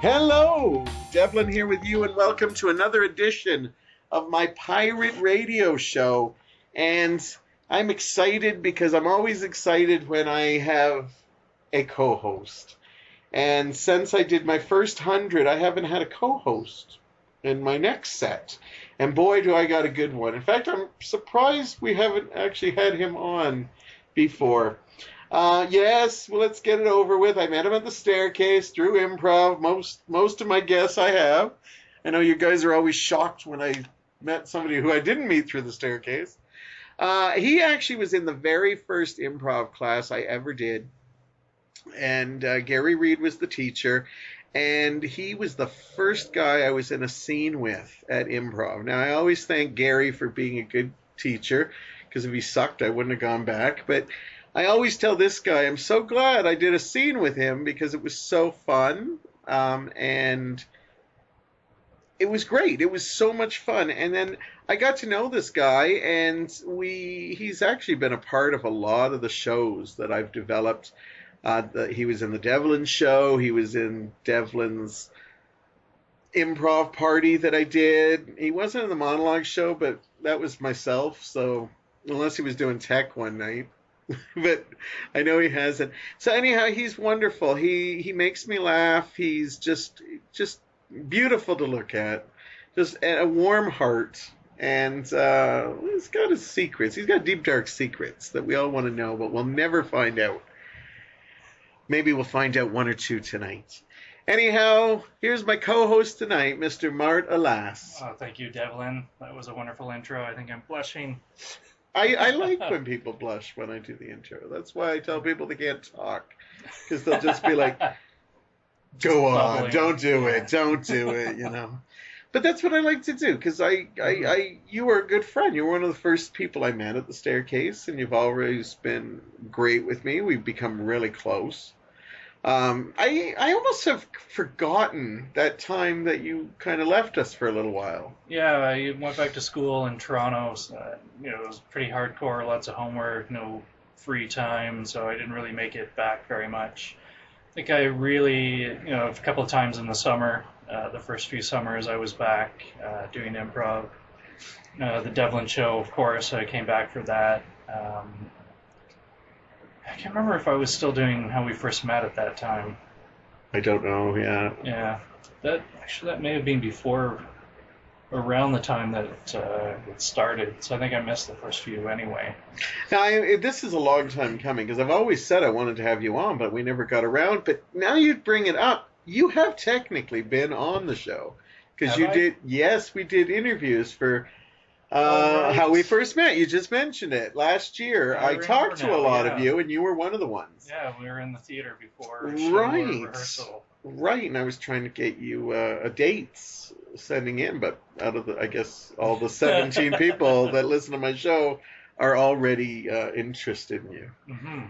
Hello, Devlin here with you, and welcome to another edition of my pirate radio show. And I'm excited because I'm always excited when I have a co-host. And since I did my first 100, I haven't had a co-host in my next set. And boy, do I got a good one. In fact, I'm surprised we haven't actually had him on before. Yes, well, let's get it over with. I met him at the staircase through Improv. Most of my guests I have. I know you guys are always shocked when I met somebody who I didn't meet through the staircase. He actually was in the very first Improv class I ever did. And Gary Reed was the teacher. And he was the first guy I was in a scene with at Improv. Now, I always thank Gary for being a good teacher, because if he sucked, I wouldn't have gone back. But I always tell this guy, I'm so glad I did a scene with him because it was so fun, and it was great. It was so much fun. And then I got to know this guy, and he's actually been a part of a lot of the shows that I've developed. He was in the Devlin show. He was in Devlin's improv party that I did. He wasn't in the monologue show, but that was myself, so unless he was doing tech one night. But I know he hasn't. So anyhow, he's wonderful. He makes me laugh. He's just beautiful to look at. Just a warm heart. And he's got his secrets. He's got deep, dark secrets that we all want to know, but we'll never find out. Maybe we'll find out one or two tonight. Anyhow, here's my co-host tonight, Mr. Mart, alas. Oh, thank you, Devlin. That was a wonderful intro. I think I'm blushing. I like when people blush when I do the intro. That's why I tell people they can't talk. Because they'll just be like, go on, don't do it, you know. But that's what I like to do, because you were a good friend. You were one of the first people I met at the staircase, and you've always been great with me. We've become really close. I almost have forgotten that time that you kind of left us for a little while. Yeah, I went back to school in Toronto. So, it was pretty hardcore, lots of homework, no free time, so I didn't really make it back very much. I think I really, a couple of times in the summer, the first few summers I was back doing improv. The Devlin show, of course, I came back for that. I can't remember if I was still doing How We First Met at that time. I don't know, yeah. Yeah. That may have been before, around the time that it started. So I think I missed the first few anyway. Now, this is a long time coming, because I've always said I wanted to have you on, but we never got around. But now you bring it up. You have technically been on the show. Because you did, yes, we did interviews for right. How We First Met. You just mentioned it last year. I talked to a lot of you, and you were one of the ones. Yeah, we were in the theater before rehearsal. Right, and I was trying to get you dates sending in, but out of I guess all the 17 people that listen to my show are already interested in you. Mm-hmm.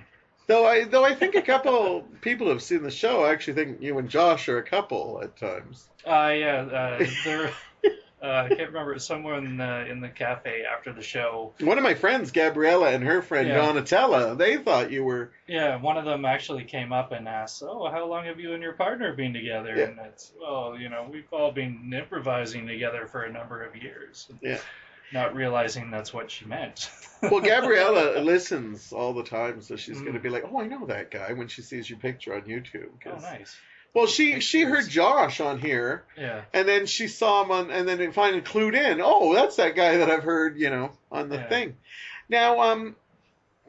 Though I think a couple people who have seen the show actually think you and Josh are a couple at times. They're. I can't remember. Somewhere in the cafe after the show. One of my friends, Gabriella, and her friend Donatella, they thought you were. Yeah, one of them actually came up and asked, "Oh, how long have you and your partner been together?" Yeah. And it's, well, we've all been improvising together for a number of years. Yeah. Not realizing that's what she meant. Well, Gabriella listens all the time, so she's going to be like, "Oh, I know that guy," when she sees your picture on YouTube. Oh, nice. Well, she heard Josh on here, and then she saw him on, and then it finally clued in. Oh, that's that guy that I've heard, on the thing. Now,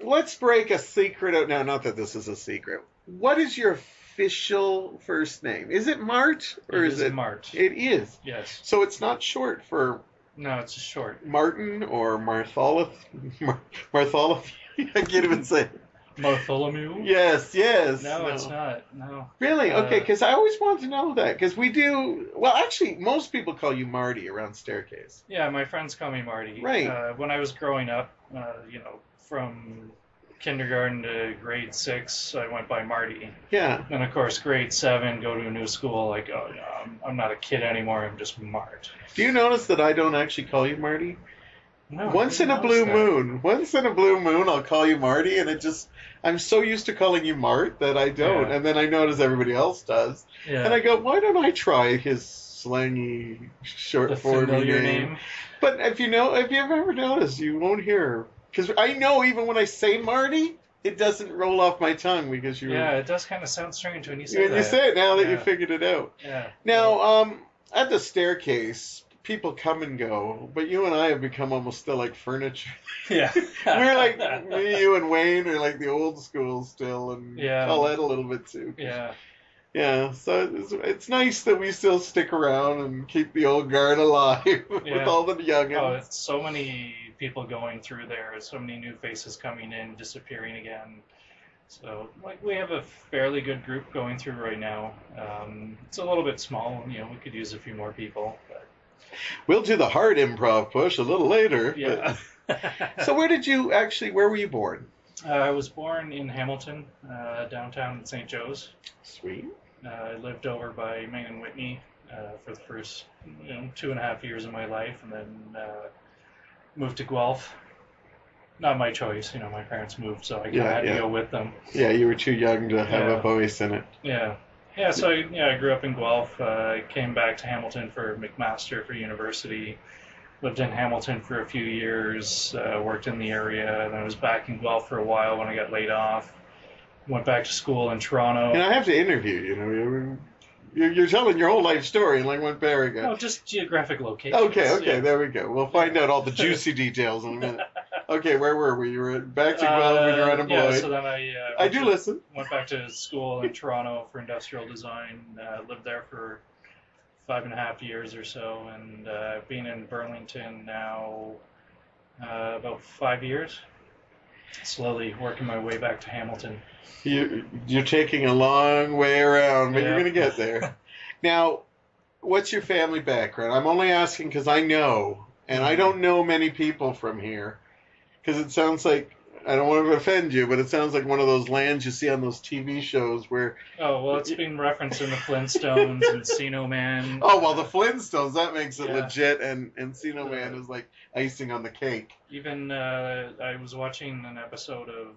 let's break a secret out. Now, not that this is a secret. What is your official first name? Is it Mart or is it Mart? It is. Yes. So it's not short for. No, it's just short. Martin or Martholomew. I can't even say it. Bartholomew? Yes. No, it's not. No. Really? Okay, because I always wanted to know that. Because we do... Well, actually, most people call you Marty around Staircase. Yeah, my friends call me Marty. Right. When I was growing up, from kindergarten to grade 6, I went by Marty. Yeah. And, of course, grade 7, go to a new school, like, oh, no, I'm not a kid anymore, I'm just Mart. Do you notice that I don't actually call you Marty? No, I Once in didn't a blue notice Once in a blue moon, I'll call you Marty, and I'm so used to calling you Mart that I don't. Yeah. And then I notice everybody else does. that. Yeah. And I go, why don't I try his slangy short The form familiar name? name. But if you've ever noticed, you won't hear. Because I know even when I say Marty, it doesn't roll off my tongue because Yeah, it does kind of sound strange when you say when that. you say it now that you Yeah. figured it out. Yeah. Now, at the staircase, people come and go, but you and I have become almost still like furniture. Yeah. We're like me, you, and Wayne are like the old school still, and Yeah. Colette a little bit too. Yeah. Yeah, so it's nice that we still stick around and keep the old guard alive with Yeah. all the youngins. Oh, it's so many people going through there. So many new faces coming in, disappearing again. So, like, we have a fairly good group going through right now. It's a little bit small. We could use a few more people. But We'll do the hard improv push a little later. yeah. So where were you born? I was born in Hamilton, downtown in St. Joe's. Sweet. I lived over by Main and Whitney for the first 2.5 years of my life, and then moved to Guelph. Not my choice, my parents moved, so I kind of had to go with them. Yeah, you were too young to have a voice in it. Yeah. Yeah, so I grew up in Guelph, came back to Hamilton for McMaster for university, lived in Hamilton for a few years, worked in the area, and I was back in Guelph for a while when I got laid off. Went back to school in Toronto. And I have to interview you. You're telling your whole life story in like one paragraph. No, just geographic locations. Okay, there we go. We'll find out all the juicy details in a minute. Okay, where were we? You were back to Guelph when you were unemployed. Yeah, so then I do listen. Went back to school in Toronto for industrial design. Lived there for 5.5 years or so, and been in Burlington now about 5 years. Slowly working my way back to Hamilton. You're taking a long way around, but you're going to get there. Now, what's your family background? I'm only asking because I know, and I don't know many people from here, because it sounds like, I don't want to offend you, but it sounds like one of those lands you see on those TV shows where... Oh, well, it's been referenced in the Flintstones and Encino Man. Oh, well, the Flintstones, that makes it legit, and Encino Man is like icing on the cake. Even, I was watching an episode of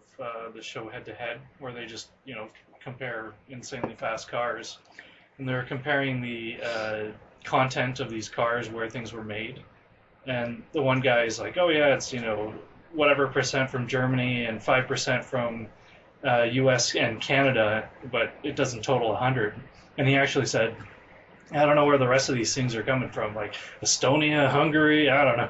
the show Head to Head, where they just, compare insanely fast cars. And they're comparing the content of these cars, where things were made. And the one guy is like, oh yeah, it's, whatever percent from Germany and 5% from US and Canada, but it doesn't total 100. And he actually said, I don't know where the rest of these things are coming from, like Estonia, Hungary, I don't know.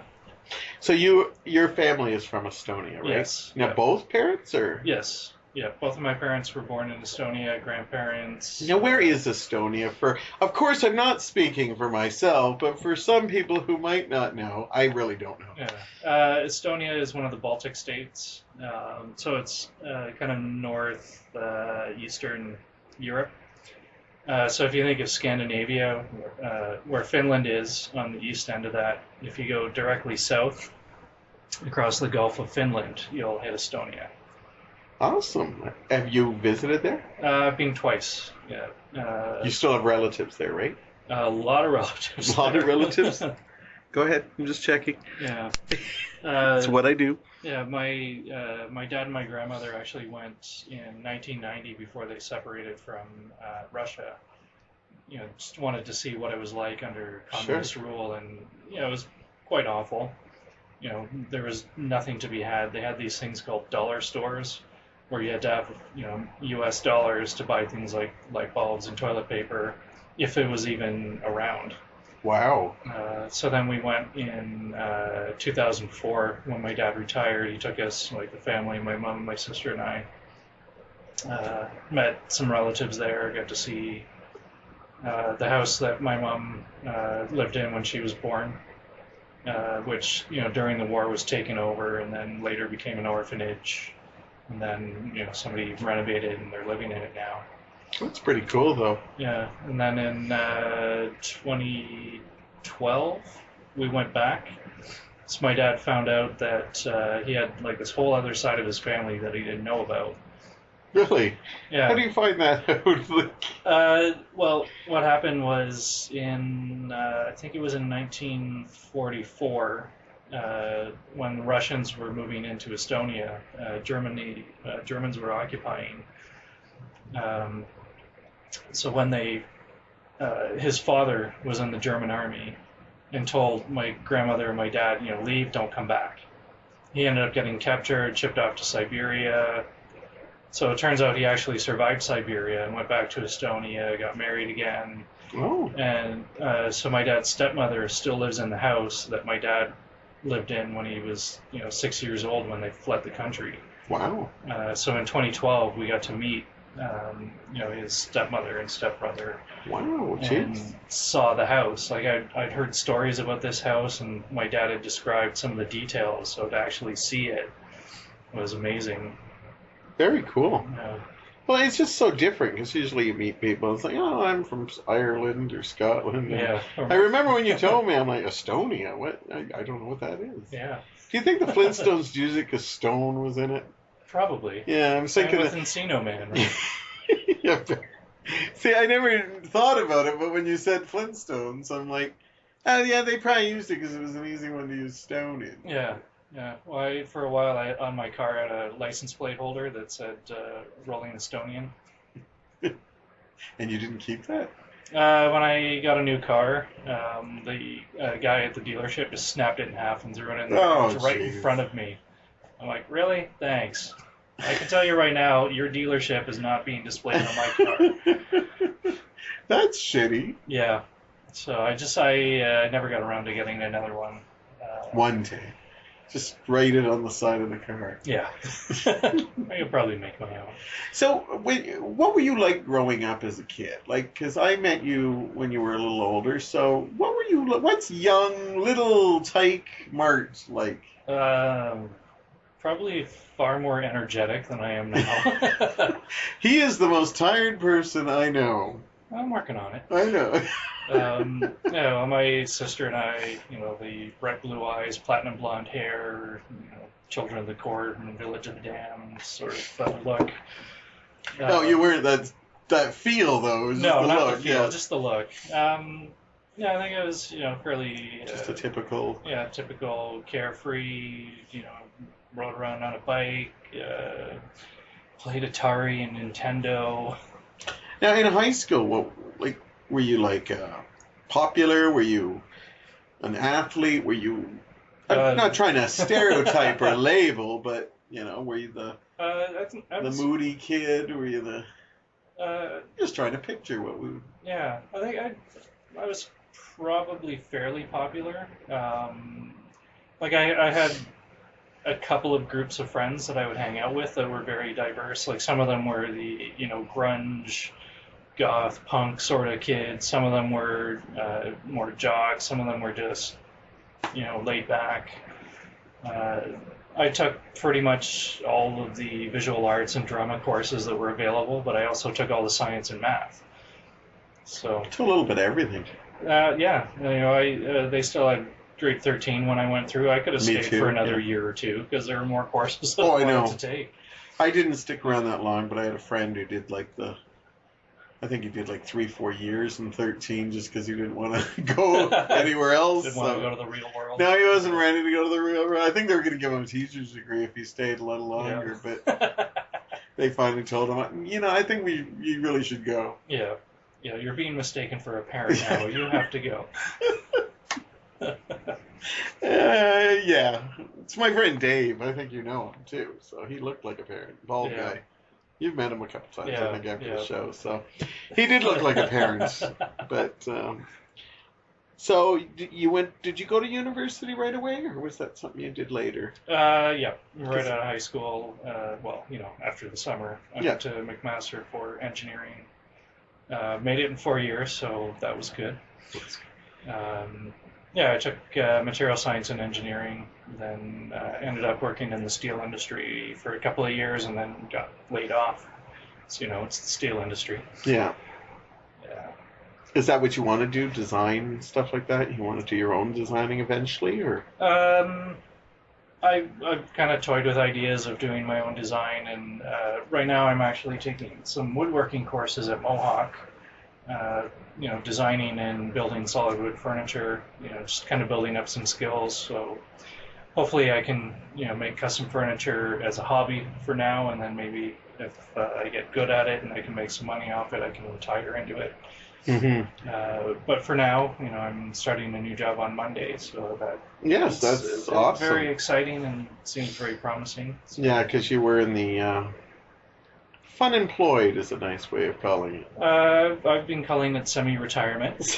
So your family is from Estonia, right? Yes. Now, both parents, or? Yes. Yeah, both of my parents were born in Estonia, grandparents. Now, where is Estonia? Of course, I'm not speaking for myself, but for some people who might not know, I really don't know. Yeah. Estonia is one of the Baltic states, so it's kind of north eastern Europe. So if you think of Scandinavia, where Finland is on the east end of that, if you go directly south across the Gulf of Finland, you'll hit Estonia. Awesome. Have you visited there? I've been twice. Yeah. You still have relatives there, right? A lot of relatives. A lot of relatives? Go ahead. I'm just checking. Yeah. That's what I do. Yeah, my dad and my grandmother actually went in 1990 before they separated from Russia. Just wanted to see what it was like under communist rule, and it was quite awful. There was nothing to be had. They had these things called dollar stores, where you had to have U.S. dollars to buy things like light bulbs and toilet paper, if it was even around. Wow. So then we went in 2004 when my dad retired. He took us, like the family, my mom, my sister, and I. Met some relatives there. Got to see the house that my mom lived in when she was born, which during the war was taken over and then later became an orphanage. And then somebody renovated and they're living in it now. That's pretty cool, though. Yeah, and then in 2012, we went back. So my dad found out that he had like this whole other side of his family that he didn't know about. Really? Yeah. How do you find that out? Well, what happened was I think it was in 1944, when the Russians were moving into Estonia. Germans were occupying. So when his father was in the German army and told my grandmother and my dad, leave, don't come back. He ended up getting captured, shipped off to Siberia. So it turns out he actually survived Siberia and went back to Estonia, got married again. Oh. And so my dad's stepmother still lives in the house that my dad lived in when he was, 6 years old when they fled the country. Wow. So in 2012, we got to meet, his stepmother and stepbrother. Wow, and jeez. saw the house. Like I'd heard stories about this house, and my dad had described some of the details. So to actually see it was amazing. Very cool. Yeah. Well, it's just so different because usually you meet people. It's like, oh, I'm from Ireland or Scotland. Yeah. I remember when you told me, I'm like, Estonia? What? I don't know what that is. Yeah. Do you think the Flintstones used it because Stone was in it? Probably. Yeah, I'm thinking. With Encino Man, right? Yeah. See, I never thought about it, but when you said Flintstones, I'm like, oh yeah, they probably used it because it was an easy one to use Stone in. Yeah. Yeah. Well, for a while, on my car, I had a license plate holder that said Rolling Estonian. And you didn't keep that? When I got a new car, the guy at the dealership just snapped it in half and threw it in the garage right in front of me. I'm like, really? Thanks. I can tell you right now, your dealership is not being displayed on my car. That's shitty. Yeah. So I never got around to getting another one. One day. Just write it on the side of the car. Yeah. I could probably make my own. So, what were you like growing up as a kid? Like, because I met you when you were a little older, so what's young, little Tyke Mart like? Probably far more energetic than I am now. He is the most tired person I know. I'm working on it. I know. My sister and I, the bright blue eyes, platinum blonde hair, children of the court and village of the damned sort of look. No, you weren't that feel though. It was no, just the not look. the feel, Yeah. just the look. I think it was, fairly. Just a typical. Yeah, typical carefree. Rode around on a bike, played Atari and Nintendo. Now, in high school, were you popular? Were you an athlete? Were you? I'm not trying to stereotype or label, but were you the moody kid? Were you just trying to picture what we? Yeah, I think I was probably fairly popular. I had a couple of groups of friends that I would hang out with that were very diverse. Like some of them were the grunge, goth, punk sort of kids. Some of them were more jocks. Some of them were just laid back. I took pretty much all of the visual arts and drama courses that were available, but I also took all the science and math. So a little bit of everything. Yeah, they still had grade 13 when I went through. I could have stayed for another year or two because there were more courses that I wanted to take. I didn't stick around that long, but I had a friend who did I think he did 3-4 years in 13 just because he didn't want to go anywhere else. Didn't want to go to the real world. No, he wasn't ready to go to the real world. I think they were going to give him a teacher's degree if he stayed a little longer, but they finally told him, I think you really should go. Yeah, you're being mistaken for a parent now. You have to go. Yeah. It's my friend Dave. I think you know him too. So he looked like a parent. Bald guy. You've met him a couple times, I think, after the show. So he did look like a parent. But so did you go to university right away, or was that something you did later? Yeah, right out of high school. After the summer, I went to McMaster for engineering. Made it in 4 years, so that was good. I took material science and engineering, then ended up working in the steel industry for a couple of years, and then got laid off. So, it's the steel industry. Yeah. Yeah. Is that what you want to do, design, stuff like that? You want to do your own designing eventually, or? I've kind of toyed with ideas of doing my own design, and right now I'm actually taking some woodworking courses at Mohawk. designing and building solid wood furniture, just kind of building up some skills. So hopefully I can, make custom furniture as a hobby for now, and then maybe if I get good at it and I can make some money off it, I can retire into it. But for now, I'm starting a new job on Monday, so that's awesome. Very exciting and seems very promising. So. Yeah, because you were in the fun employed is a nice way of calling it. I've been calling it semi-retirement.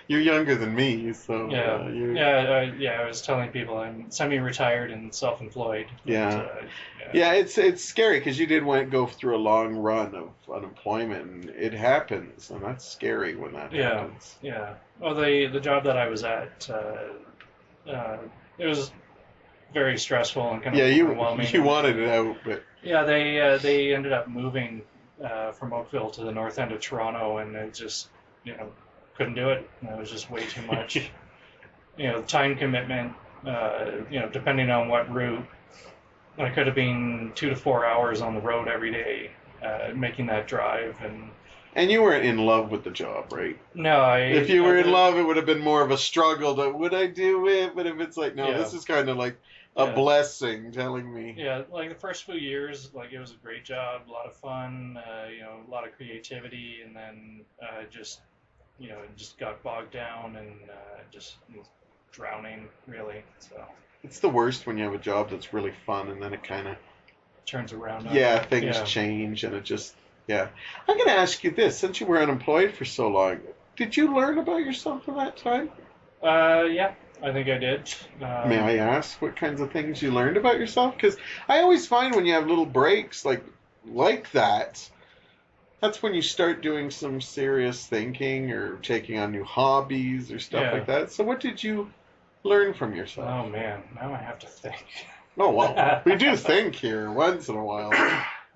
You're younger than me, so I was telling people I'm semi-retired and self-employed. Yeah, it's scary because you did go through a long run of unemployment, and it happens, and that's scary when that happens. Yeah. Well, the job that I was at, it was very stressful and kind of overwhelming. You wanted it out, but they ended up moving from Oakville to the north end of Toronto, and it just couldn't do it. It was just way too much. The time commitment, depending on what route, I could have been 2 to 4 hours on the road every day, making that drive. And you weren't in love with the job, right? No, if you were in love, it would have been more of a struggle. Would I do it? But if it's like, no, this is kind of like a blessing telling me. Yeah, like the first few years, it was a great job, a lot of fun, a lot of creativity, and then just got bogged down and just drowning, really. So it's the worst when you have a job that's really fun and then it kind of turns around. Things change and it just I'm going to ask you this: since you were unemployed for so long, did you learn about yourself in that time? Yeah, I think I did. May I ask what kinds of things you learned about yourself? Because I always find when you have little breaks like that. That's when you start doing some serious thinking or taking on new hobbies or stuff like that. So what did you learn from yourself? Oh, man. Now I have to think. Oh, well, we do think here once in a while.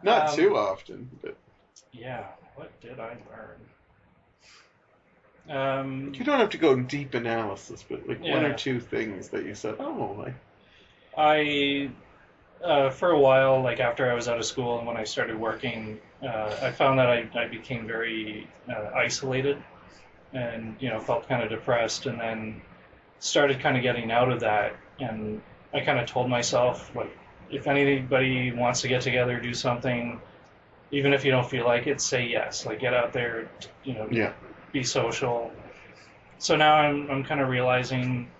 Not too often. But yeah. What did I learn? You don't have to go in deep analysis, but one or two things that you said, I for a while, after I was out of school and when I started working, I found that I became very isolated and, felt kind of depressed, and then started kind of getting out of that. And I kind of told myself, if anybody wants to get together, do something, even if you don't feel like it, say yes. Get out there, be social. So now I'm kind of realizing,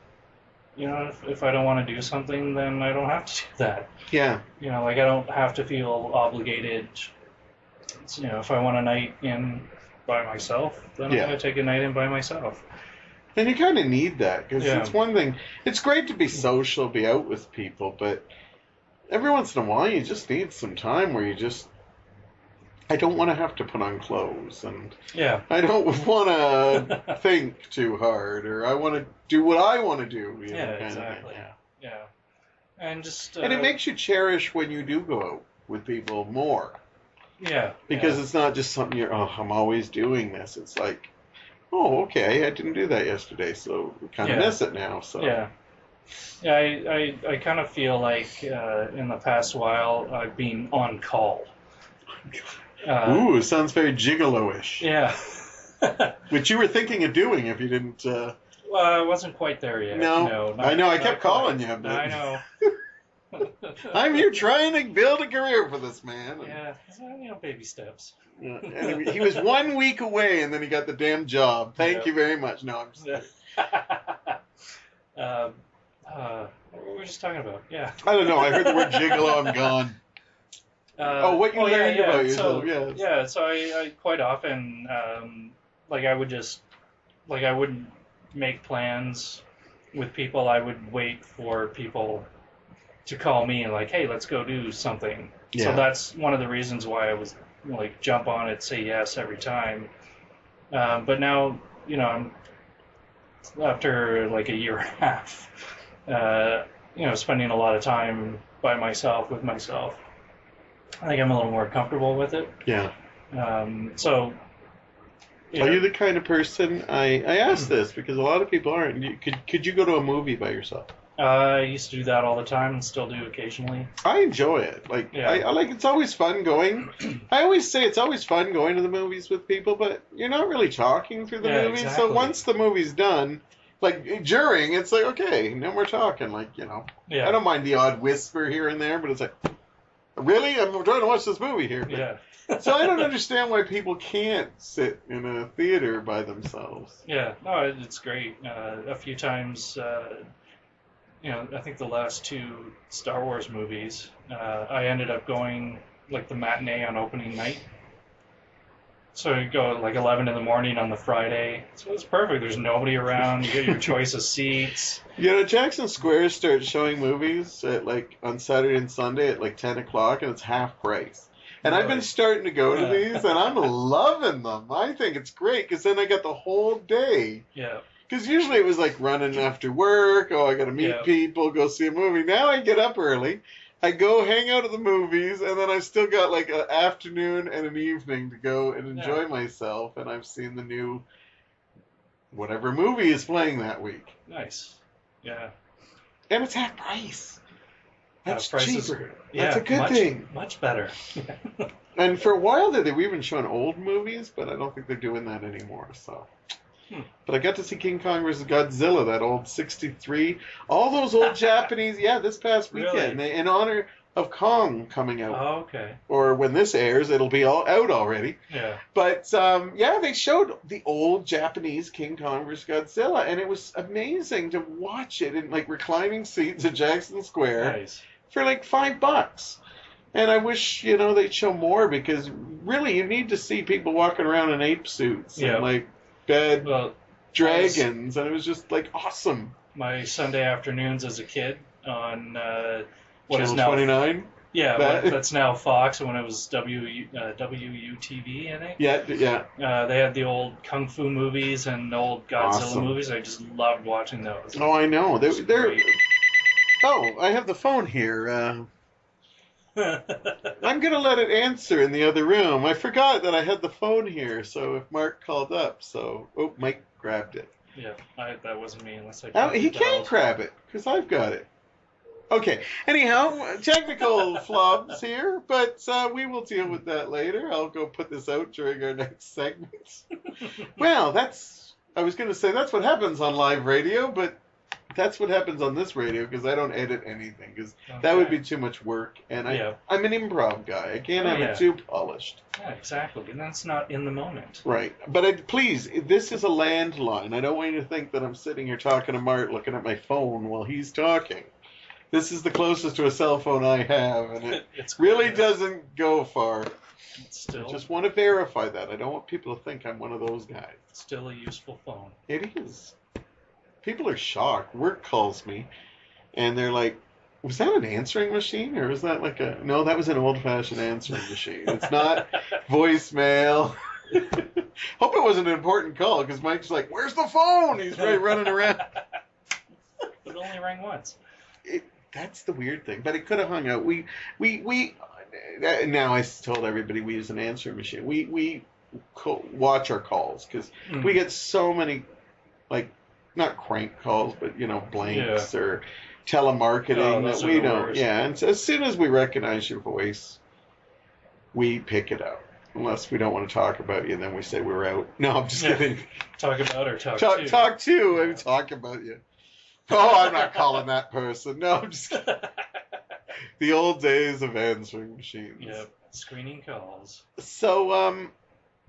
if I don't want to do something, then I don't have to do that. Yeah. I don't have to feel obligated. If I want a night in by myself, then I'm going to take a night in by myself. And you kind of need that, because it's one thing. It's great to be social, be out with people, but every once in a while you just need some time where I don't want to have to put on clothes, and I don't want to think too hard, or I want to do what I want to do. Exactly. And and it makes you cherish when you do go out with people more. Yeah. Because it's not just something I'm always doing this. It's like, oh, okay, I didn't do that yesterday, so we kind of miss it now. So Yeah, I kind of feel like in the past while I've been on call. Ooh, sounds very gigolo-ish. Yeah. Which you were thinking of doing if you didn't... Well, I wasn't quite there yet. No, I know. I kept calling you. But... I know. I'm here trying to build a career for this man. Yeah, baby steps. Yeah. And he was 1 week away, and then he got the damn job. Thank you very much. No, I'm just kidding. What were we just talking about? Yeah. I don't know. I heard the word gigolo. I'm gone. What you learned about yourself? So I quite often, I would just, I wouldn't make plans with people. I would wait for people to call me and hey, let's go do something. Yeah. So that's one of the reasons why I was jump on it, say yes every time. But now, I'm after a year and a half, spending a lot of time by myself with myself. I think I'm a little more comfortable with it. Yeah. So. Are you the kind of person? I ask this because a lot of people aren't. Could you go to a movie by yourself? I used to do that all the time and still do occasionally. I enjoy it. Like Yeah. I like it's always fun going. I always say it's always fun going to the movies with people, but you're not really talking through the Yeah, movie. So exactly. once the movie's done, like during, it's like okay, no more talking. Like Yeah. I don't mind the odd whisper here and there, but it's like, really, I'm trying to watch this movie here. Yeah. So I don't understand why people can't sit in a theater by themselves. Yeah. No, it's great. A few times, I think the last two Star Wars movies, I ended up going like the matinee on opening night. So you go at like 11 in the morning on the Friday. So it's perfect. There's nobody around. You get your choice of seats. Jackson Square starts showing movies at on Saturday and Sunday at like 10 o'clock, and it's half price. And I've been starting to go to these, and I'm loving them. I think it's great because then I got the whole day. Yeah. Because usually it was like running after work. Oh, I got to meet people, go see a movie. Now I get up early. I go hang out at the movies, and then I still got like an afternoon and an evening to go and enjoy myself. And I've seen the new whatever movie is playing that week. Nice. Yeah. And it's half price. That's cheaper. Yeah, that's a good thing. Much better. And for a while there, they were even showing old movies, but I don't think they're doing that anymore. So. But I got to see King Kong vs. Godzilla, that old 63. All those old Japanese, this past weekend, Really? in honor of Kong coming out. Oh, okay. Or when this airs, it'll be all out already. Yeah. But, they showed the old Japanese King Kong vs. Godzilla, and it was amazing to watch it in, reclining seats at Jackson Square Nice. for, $5. And I wish, they'd show more, because really you need to see people walking around in ape suits and, bed dragons, and it was just awesome. My Sunday afternoons as a kid on what Channel is now 29. Yeah, that's now Fox, and when it was WUTV, I think. Yeah. They had the old kung fu movies and old Godzilla movies. I just loved watching those. Oh, I know. They're. Great. Oh, I have the phone here. I'm going to let it answer in the other room. I forgot that I had the phone here, so if Mark called up, Mike grabbed it. Yeah, that wasn't me unless I... Oh, he can't grab it, because I've got it. Okay, anyhow, technical flubs here, but we will deal with that later. I'll go put this out during our next segment. Well, I was going to say that's what happens on live radio, but that's what happens on this radio, because I don't edit anything, because that would be too much work, and I'm an improv guy. I can't have it too polished. Yeah, exactly, and that's not in the moment. Right, but please, this is a landline. I don't want you to think that I'm sitting here talking to Mart, looking at my phone while he's talking. This is the closest to a cell phone I have, and it really doesn't go far. I just want to verify that. I don't want people to think I'm one of those guys. It's still a useful phone. It is. People are shocked. Work calls me, and they're like, was that an answering machine, or was that no, that was an old-fashioned answering machine. It's not voicemail. Hope it wasn't an important call, because Mike's like, where's the phone? He's running around. It only rang once. That's the weird thing, but it could have hung out. We now I told everybody we use an answering machine. We watch our calls, because we get so many, not crank calls, but blanks or telemarketing that we don't. Yeah, and so as soon as we recognize your voice, we pick it up. Unless we don't want to talk about you, and then we say we're out. No, I'm just kidding. Talk about or talk to. Talk to. I'm talking about you. Oh, I'm not calling that person. No, I'm just kidding. The old days of answering machines. Yep, screening calls. So,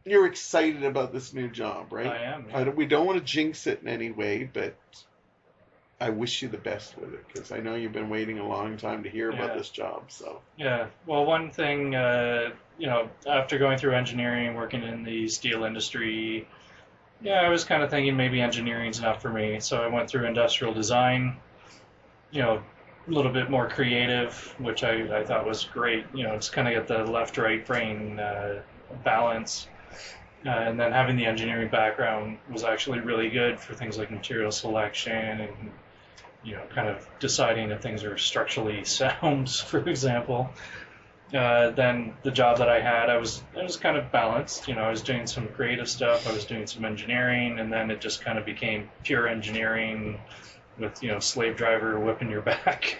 you're excited about this new job, right? I am. Yeah. We don't want to jinx it in any way, but I wish you the best with it, because I know you've been waiting a long time to hear about this job. So. Yeah. Well, one thing, after going through engineering, working in the steel industry, I was kind of thinking maybe engineering's not for me. So I went through industrial design, a little bit more creative, which I thought was great. Just kind of get the left-right brain balance. And then having the engineering background was actually really good for things like material selection and, kind of deciding if things are structurally sound, for example. Then the job that I had, I was kind of balanced. I was doing some creative stuff, I was doing some engineering, and then it just kind of became pure engineering, with slave driver whipping your back.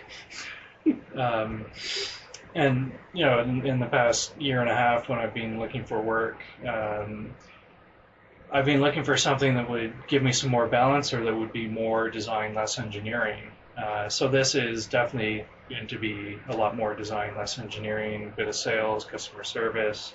And in the past year and a half, when I've been looking for work, I've been looking for something that would give me some more balance, or that would be more design, less engineering. So this is definitely going to be a lot more design, less engineering, a bit of sales, customer service.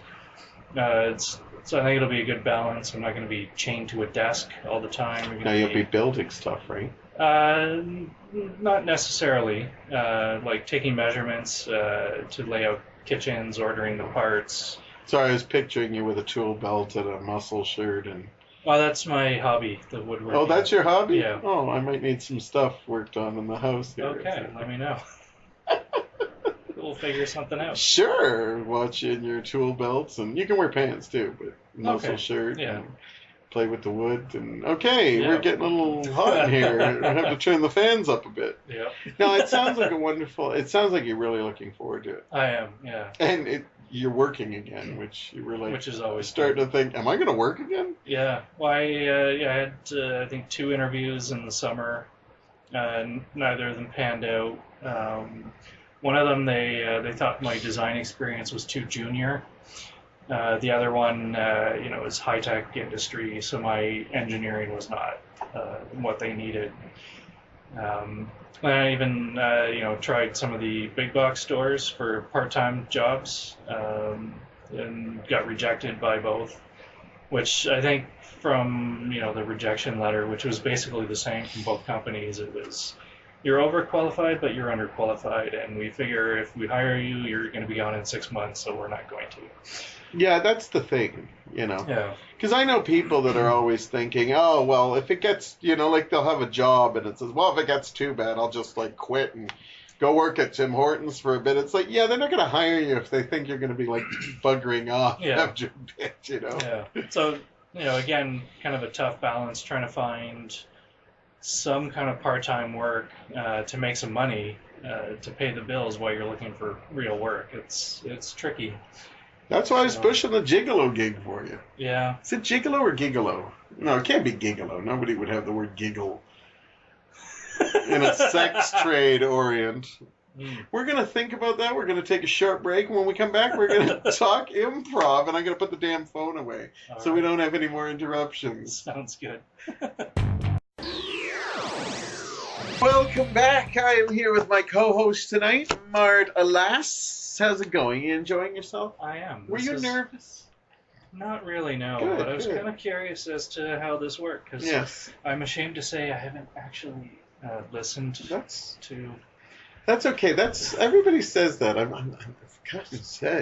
So I think it'll be a good balance. I'm not going to be chained to a desk all the time. Now you'll be building stuff, right? Not necessarily. Like taking measurements to lay out kitchens, ordering the parts. Sorry, I was picturing you with a tool belt and a muscle shirt and... Oh, that's my hobby, the woodworking. Oh, that's your hobby? Yeah. Oh, I might need some stuff worked on in the house here. Okay, let me know. We'll figure something out. Sure, watch in your tool belts, and you can wear pants too, but muscle shirt. Yeah. And play with the wood, and okay, Yeah. we're getting a little hot in here. We have to turn the fans up a bit. Yeah. No, it sounds like it sounds like you're really looking forward to it. I am, yeah. And you're working again, which you were like, Which is always starting to think, am I going to work again? Yeah. Well, I had I think 2 interviews in the summer. Neither of them panned out. One of them, they thought my design experience was too junior. The other one, is high-tech industry, so my engineering was not what they needed. I even, tried some of the big box stores for part-time jobs, and got rejected by both, which I think from, the rejection letter, which was basically the same from both companies, it was, you're overqualified, but you're underqualified, and we figure if we hire you, you're going to be gone in 6 months, so we're not going to. Yeah, that's the thing, Yeah. Because I know people that are always thinking, oh, well, if it gets, like they'll have a job and it says, well, if it gets too bad, I'll just like quit and go work at Tim Hortons for a bit. It's like, yeah, they're not going to hire you if they think you're going to be like buggering off after a bit, Yeah. So, again, kind of a tough balance trying to find some kind of part-time work to make some money to pay the bills while you're looking for real work. It's tricky. That's why I was pushing the gigolo gig for you. Yeah. Is it gigolo or gigolo? No, it can't be gigolo. Nobody would have the word giggle in a sex trade orient. We're going to think about that. We're going to take a short break. When we come back, we're going to talk improv, and I'm going to put the damn phone away so we don't have any more interruptions. Sounds good. Welcome back. I am here with my co-host tonight, Mart. Alas, how's it going? You enjoying yourself? I am. Were you nervous? Not really, no. Good, but I was good. kind of curious as to how this worked, because Yes. I'm ashamed to say I haven't actually listened That's to... That's okay. Everybody says that. I'm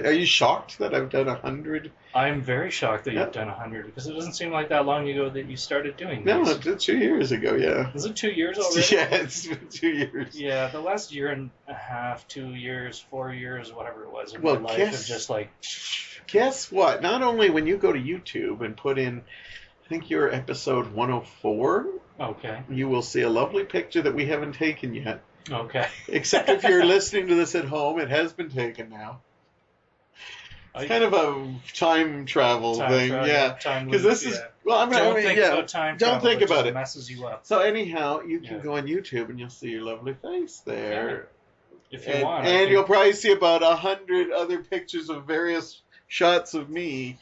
are you shocked that I've done 100? I'm very shocked that Yeah. you've done 100, because it doesn't seem like that long ago that you started doing No, these. it did 2 years ago, yeah. Is it 2 years already? Yeah, it's been 2 years. Yeah, the last year and a half, 2 years, 4 years, whatever it was, of Well, my life guess- of just like... Guess what? Not only when you go to YouTube and put in, I think you're episode 104, Okay. you will see a lovely picture that we haven't taken yet. Okay. Except if you're listening to this at home, it has been taken now. It's kind of a time travel thing, yeah. Because this is, well, Don't think about time travel. Don't think it about just it. messes you up. So anyhow, you can Yeah. go on YouTube and you'll see your lovely face there. If you And, want. and you'll probably see about 100 other pictures of various shots of me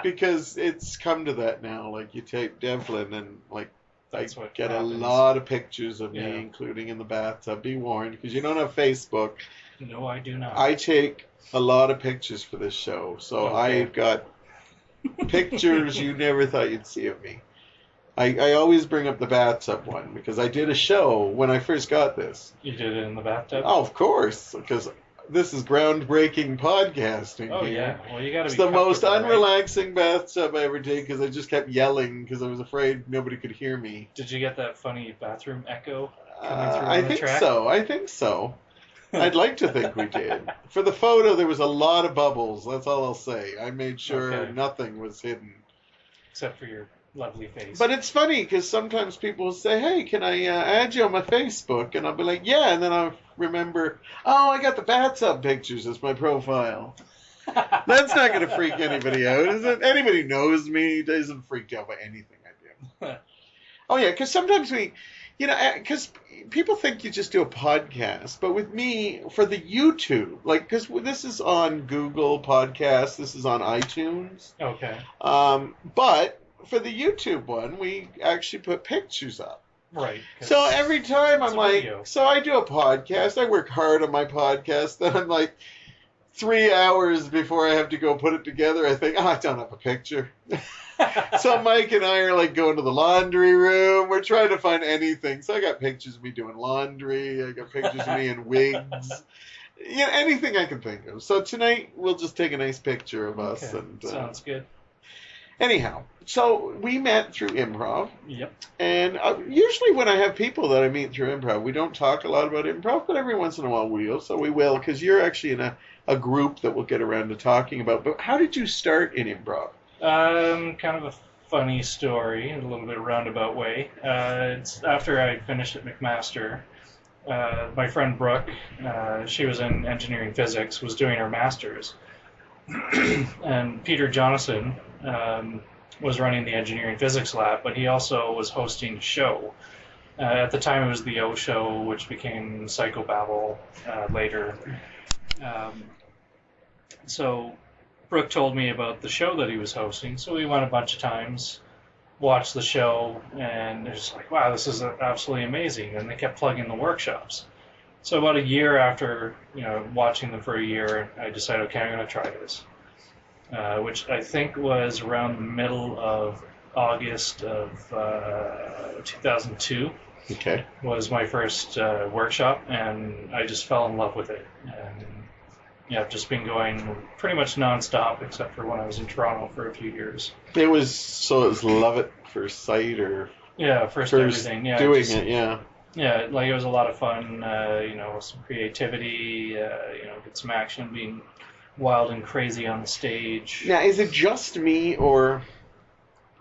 because it's come to that now. Like you type Devlin and like That's I what get happens. a lot of pictures of Yeah. me, including in the bathtub. Be warned, because you don't have Facebook. No, I do not. I take a lot of pictures for this show, so Okay. I've got pictures you never thought you'd see of me. I always bring up the bathtub one because I did a show when I first got this. You did it in the bathtub? Oh, of course, because this is groundbreaking podcasting. Oh, here. yeah. Well, you got to It's be the most comfortable, right? unrelaxing bathtub I ever did because I just kept yelling because I was afraid nobody could hear me. Did you get that funny bathroom echo coming through I on the think track? so. I think so. I'd like to think we did. For the photo, there was a lot of bubbles. That's all I'll say. I made sure Okay. nothing was hidden. Except for your lovely face. But it's funny because sometimes people will say, hey, can I add you on my Facebook? And I'll be like, yeah. And then I'll remember, oh, I got the bathtub pictures as my profile. That's not going to freak anybody out, is it? Anybody who knows me doesn't freak out by anything I do. Oh, yeah, because sometimes because people think you just do a podcast, but with me, for the YouTube, like, because this is on Google Podcasts, this is on iTunes. Okay. But for the YouTube one, we actually put pictures up. Right. So every time I'm like, video. so I do a podcast, I work hard on my podcast, then I'm like, 3 hours before I have to go put it together, I think, I don't have a picture. So Mike and I are like going to the laundry room. We're trying to find anything. So I got pictures of me doing laundry. I got pictures of me in wigs. Anything I can think of. So tonight we'll just take a nice picture of us. Okay. And Sounds good. Anyhow, so we met through improv. Yep. And usually when I have people that I meet through improv, we don't talk a lot about improv, but every once in a while we will. So we will, because you're actually in a group that we'll get around to talking about. But how did you start in improv? Kind of a funny story, in a little bit roundabout way. It's after I finished at McMaster, my friend Brooke, she was in engineering physics, was doing her master's. And Peter Jonathan was running the engineering physics lab, but he also was hosting a show. At the time it was the O Show, which became Psychobabble later. So Brooke told me about the show that he was hosting, so we went a bunch of times, watched the show, and it was like, wow, this is absolutely amazing. And they kept plugging the workshops. So about a year after, watching them for a year, I decided, okay, I'm going to try this, which I think was around the middle of August of 2002. Okay. Was my first workshop, and I just fell in love with it. And I've just been going pretty much nonstop, except for when I was in Toronto for a few years. It was love at first sight, or first everything. Yeah, doing it. Yeah. Yeah, like it was a lot of fun. Some creativity. Get some action, being wild and crazy on the stage. Now, is it just me, or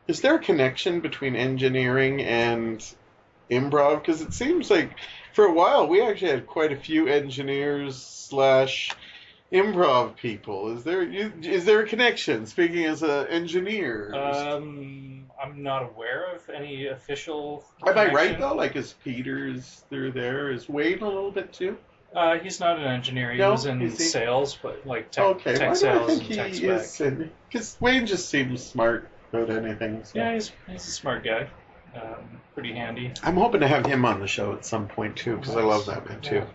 is there a connection between engineering and improv? Because it seems like for a while we actually had quite a few engineers / improv people. Is there a connection? Speaking as an engineer, I'm not aware of any official. Am I right though? Like, is Peters through there? Is Wayne a little bit too? He's not an engineer. He No? was in Is he? sales, but like tech, Okay, tech why do I sales think and tech he is? spec. Because Wayne just seems smart about anything. So. Yeah, he's a smart guy. Pretty handy. I'm hoping to have him on the show at some point too, because I love that man too.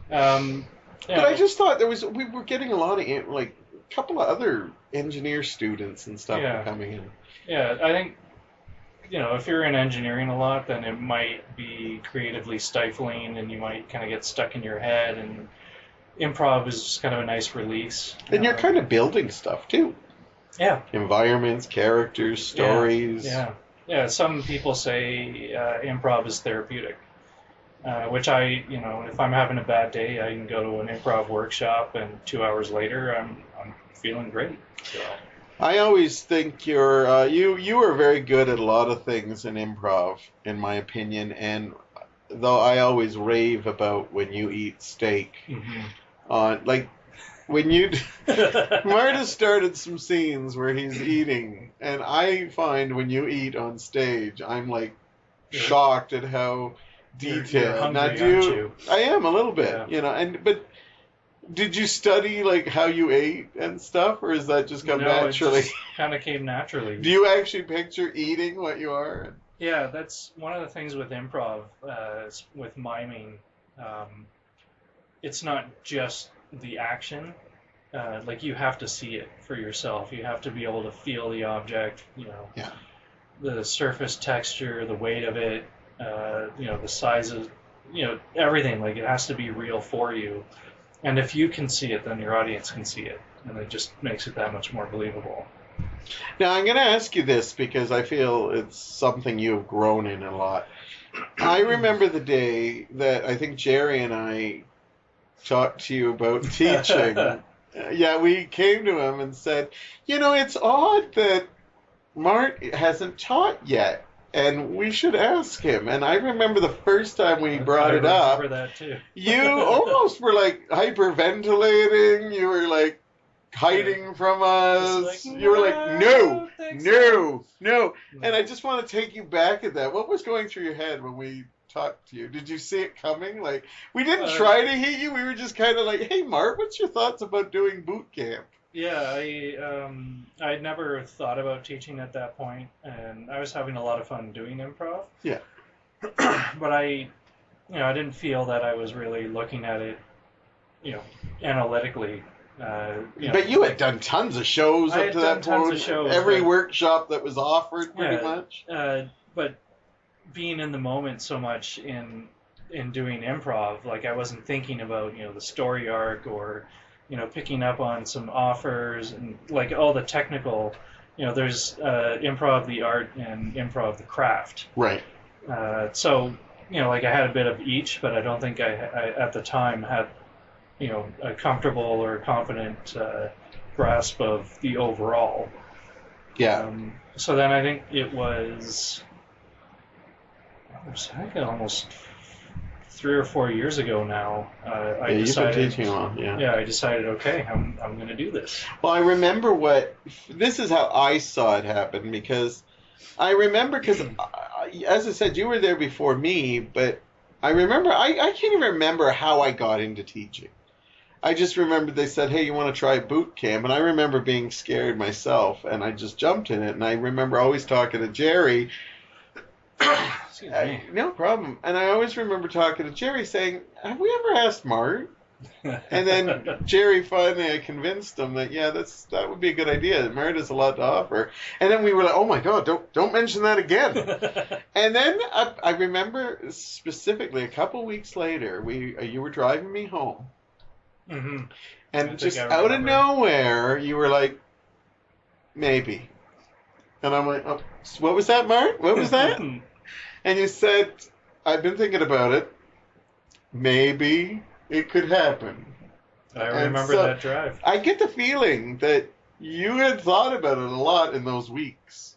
Yeah. But I just thought we were getting a lot of a couple of other engineer students and stuff were coming in. Yeah, I think if you're in engineering a lot, then it might be creatively stifling, and you might kind of get stuck in your head. And improv is just kind of a nice release. And you're kind of building stuff too. Yeah. Environments, characters, stories. Yeah. Some people say improv is therapeutic. Which if I'm having a bad day, I can go to an improv workshop, and 2 hours later, I'm feeling great. So. I always think you are very good at a lot of things in improv, in my opinion. And though I always rave about when you eat steak, like when you Mart has started some scenes where he's eating, and I find when you eat on stage, I'm like shocked at how detailed. You're hungry, Now, aren't you? I am a little bit, but did you study like how you ate and stuff, or is that just come naturally? It kind of came naturally. Do you actually picture eating what you are? Yeah, that's one of the things with improv, with miming. It's not just the action. Like, you have to see it for yourself. You have to be able to feel the object. The surface texture, the weight of it. The size of, everything. Like, it has to be real for you. And if you can see it, then your audience can see it. And it just makes it that much more believable. Now, I'm going to ask you this because I feel it's something you've grown in a lot. I remember the day that I think Jerry and I talked to you about teaching. We came to him and said, it's odd that Mart hasn't taught yet. And we should ask him. And I remember the first time we brought it up, that too. You almost were like hyperventilating. You were like hiding from us. Like, You were like, no, thanks, no. And I just want to take you back at that. What was going through your head when we talked to you? Did you see it coming? Like, we didn't try to hit you. We were just kind of like, hey, Mart, what's your thoughts about doing boot camp? Yeah, I'd never thought about teaching at that point, and I was having a lot of fun doing improv. Yeah. But I didn't feel that I was really looking at it, analytically. But you had done tons of shows up to that point. Tons of shows. Every workshop that was offered, pretty much. But being in the moment so much in doing improv, like I wasn't thinking about the story arc or picking up on some offers and like all the technical. There's improv the art and improv the craft. Right. So like I had a bit of each, but I don't think I at the time had a comfortable or confident grasp of the overall. Yeah. So then I think it was almost 3 or 4 years ago now. I decided. You've been teaching long, yeah. Yeah, I decided. Okay, I'm going to do this. Well, I remember this is how I saw it happen, because I remember, as I said, you were there before me, but I remember, I can't even remember how I got into teaching. I just remember they said, hey, you want to try boot camp? And I remember being scared myself, and I just jumped in it. And I remember always talking to Jerry. Excuse me. No problem. And I always remember talking to Jerry saying, have we ever asked Mart? And then Jerry finally, I convinced him that, that would be a good idea. That Mart has a lot to offer. And then we were like, oh my God, don't mention that again. And then I remember specifically a couple weeks later, you were driving me home. Mm-hmm. And just out of nowhere, you were like, maybe. And I'm like, oh, what was that, Mart? What was that? And you said, I've been thinking about it. Maybe it could happen. I remember that drive. I get the feeling that you had thought about it a lot in those weeks.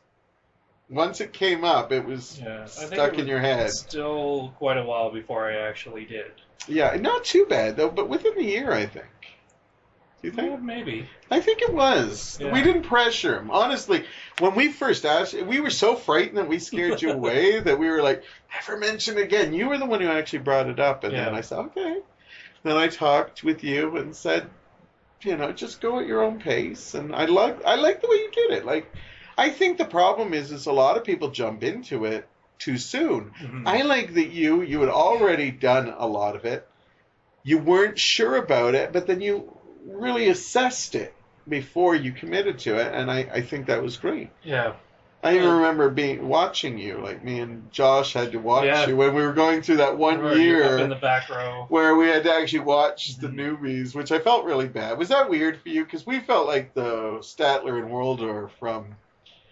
Once it came up, it was stuck in your head. Still quite a while before I actually did. Yeah, not too bad, though, but within a year, I think. Do you think? Yeah, maybe. I think it was. Yeah. We didn't pressure him. Honestly, when we first asked, we were so frightened that we scared you away that we were like, never mention it again. You were the one who actually brought it up. And then I said, okay. Then I talked with you and said, just go at your own pace. And I like the way you did it. Like, I think the problem is a lot of people jump into it too soon. Mm-hmm. I like that you had already done a lot of it. You weren't sure about it, but then you really assessed it before you committed to it, and I think that was great. Yeah. I even remember watching you, like me and Josh had to watch you when we were going through that one year up in the back row where we had to actually watch the newbies, which I felt really bad. Was that weird for you? Because we felt like the Statler and Waldorf from...